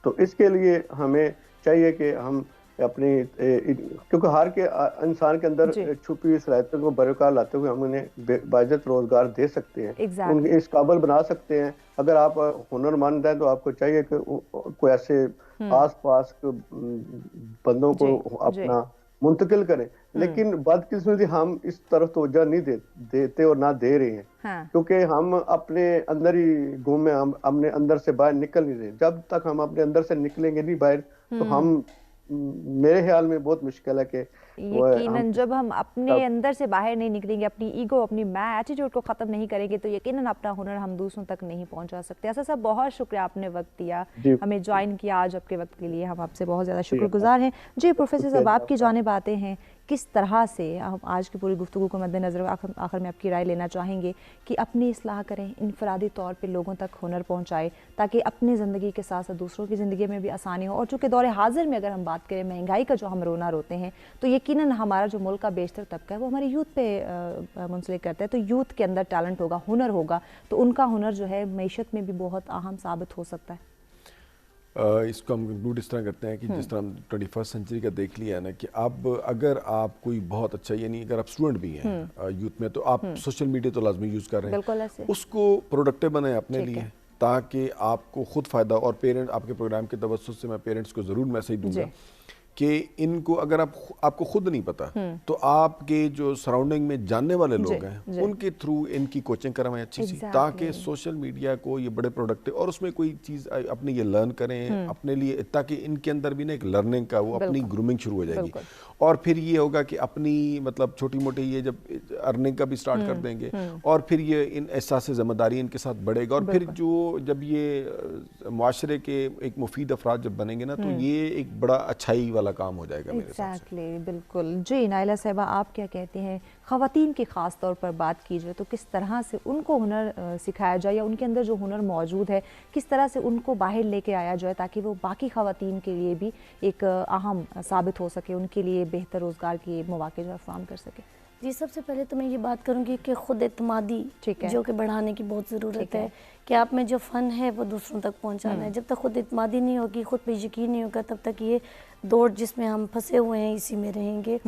तो इसके लिए हमें चाहिए कि हम अपनी क्योंकि हर के इंसान के अंदर छुपी हुई सलाहियतों को बरकरार लाते हुए हम उन्हें बाइज्जत रोजगार दे सकते हैं, उन्हें इस काबिल बना सकते हैं। अगर आप हुनरमंद हैं तो आपको चाहिए कि कोई ऐसे आस पास बंदों को अपना मुंतकिल करें, लेकिन बदकिस्मती हम इस तरफ तवज्जो नहीं देते और ना दे रहे हैं। क्योंकि हम अपने अंदर ही गुम हैं, हम अपने अंदर से बाहर निकल नहीं रहे। जब तक हम अपने अंदर से निकलेंगे नहीं बाहर, तो हम मेरे ख्याल में बहुत मुश्किल है कि यकीनन जब हम अपने अंदर से बाहर नहीं निकलेंगे, अपनी ईगो, अपनी मैं एटीट्यूड को ख़त्म नहीं करेंगे, तो यकीनन अपना हुनर हम दूसरों तक नहीं पहुंचा सकते। ऐसा सब बहुत शुक्रिया, आपने वक्त दिया, हमें ज्वाइन किया आज आपके वक्त के लिए, हम आपसे बहुत ज़्यादा शुक्रगुजार हैं। जी प्रोफेसर साहब, आपकी जानिब आते हैं, किस तरह से हम आज की पूरी गुफ्तगू को मद्देनज़र आखिर में आपकी राय लेना चाहेंगे कि अपनी इस्लाह करें, इनफरादी तौर पे लोगों तक हुनर पहुंचाएं, ताकि अपनी ज़िंदगी के साथ साथ दूसरों की ज़िंदगी में भी आसानी हो। और चूँकि दौर हाजिर में अगर हम बात करें महंगाई का जो हम रोना रोते हैं, तो यकीनन हमारा जो मुल्क का बेशतर तबका है वो हमारे यूथ पे मुंसलिक करता है। तो यूथ के अंदर टैलेंट होगा, हुनर होगा, तो उनका हुनर जो है मईशत में भी बहुत अहम साबित हो सकता है। इसको हम कंक्लूड इस तरह करते हैं कि जिस तरह हम 21st सेंचुरी का देख लिया है ना, कि अब अगर आप कोई बहुत अच्छा, यानी अगर आप स्टूडेंट भी हैं यूथ में, तो आप सोशल मीडिया तो लाजमी यूज़ कर रहे हैं, उसको प्रोडक्टिव बनाएं अपने लिए, ताकि आपको खुद फ़ायदा। और पेरेंट, आपके प्रोग्राम के तवज्जुह से मैं पेरेंट्स को ज़रूर मैसेज दूंगा कि इनको अगर आपको खुद नहीं पता, तो आपके जो सराउंडिंग में जानने वाले लोग हैं उनके थ्रू इनकी कोचिंग करवाएं अच्छी सी, ताकि सोशल मीडिया को ये बड़े प्रोडक्टिव, और उसमें कोई चीज़ अपने ये लर्न करें अपने लिए, ताकि इनके अंदर भी ना एक लर्निंग का वो अपनी ग्रूमिंग शुरू हो जाएगी। और फिर ये होगा कि अपनी मतलब छोटी मोटी ये जब अर्निंग का भी स्टार्ट कर देंगे, और फिर ये इन एहसास ज़िम्मेदारी इनके साथ बढ़ेगा, और फिर जब ये माशरे के एक मुफीद अफराद जब बनेंगे ना, तो ये एक बड़ा अच्छाई वाला काम हो जाएगा मेरे हिसाब से। बिल्कुल। जी नाइला साहिबा, आप क्या कहते हैं, ख़वातीन की ख़ास तौर पर बात की जाए तो किस तरह से उनको हुनर सिखाया जाए, या उनके अंदर जो हुनर मौजूद है किस तरह से उनको बाहर लेके आया जाए, ताकि वो बाकी ख़वातीन के लिए भी एक अहम साबित हो सके, उनके लिए बेहतर रोज़गार के मौके जो फराहम कर सके? जी, सबसे पहले तो मैं ये बात करूँगी कि खुद एतमादी जो कि बढ़ाने की बहुत ज़रूरत है, कि आप में जो फ़न है वो दूसरों तक पहुँचाना है। जब तक खुद एतमादी नहीं होगी, खुद पे यकीन नहीं होगा, तब तक ये दौड़ जिसमें हम फंसे हुए हैं इसी में रहेंगे।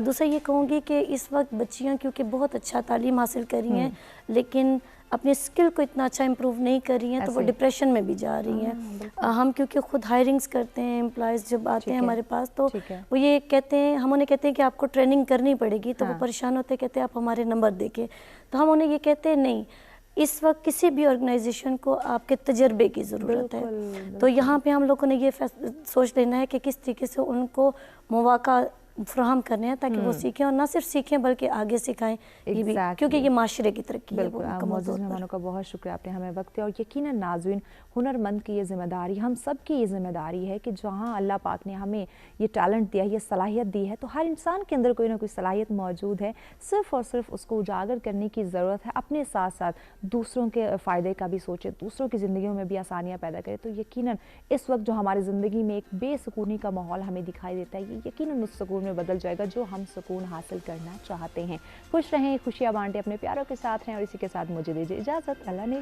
दूसरा ये कहूँगी कि इस वक्त बच्चियाँ क्योंकि बहुत अच्छा तालीम हासिल कर रही हैं, लेकिन अपने स्किल को इतना अच्छा इम्प्रूव नहीं कर रही हैं, तो वो डिप्रेशन में भी जा रही हैं। हम क्योंकि खुद हायरिंग्स करते हैं, एम्प्लॉयज़ जब आते हैं हमारे पास, तो वो ये कहते हैं, हम उन्हें कहते हैं कि आपको ट्रेनिंग करनी पड़ेगी, तो वो परेशान होते कहते हैं आप हमारे नंबर देके, तो हम उन्हें ये कहते हैं नहीं, इस वक्त किसी भी ऑर्गेनाइजेशन को आपके तजर्बे की ज़रूरत है। तो यहाँ पे हम लोगों ने ये सोच लेना है कि किस तरीके से उनको मौका फराहम करने हैं, ताकि वो सीखें, और ना सिर्फ सीखें बल्कि आगे सिखाएं, ये भी, क्योंकि ये माशरे की तरक्की है। मौजूद मेहमानों का बहुत शुक्रिया, आपने हमें वक्त दिया। और यकीनन नाज़रीन, हुनरमंद की ये ज़िम्मेदारी, हम सब की ये ज़िम्मेदारी है कि जहाँ अल्लाह पाक ने हमें ये टैलेंट दिया, ये सलाहियत दी है, तो हर इंसान के अंदर कोई ना कोई सलाहियत मौजूद है, सिर्फ़ और सिर्फ उसको उजागर करने की ज़रूरत है। अपने साथ साथ दूसरों के फ़ायदे का भी सोचें, दूसरों की ज़िंदगियों में भी आसानियाँ पैदा करें। तो यकीनन इस वक्त जो हमारी ज़िंदगी में एक बेसुकूनी का माहौल हमें दिखाई देता है, ये यकीनन उस सुकून में बदल जाएगा जो हम सुकून हासिल करना चाहते हैं। खुश रहें, खुशियाँ बांटें, अपने प्यारों के साथ रहें, और इसी के साथ मुझे दीजिए इजाज़त। अल्लाह ने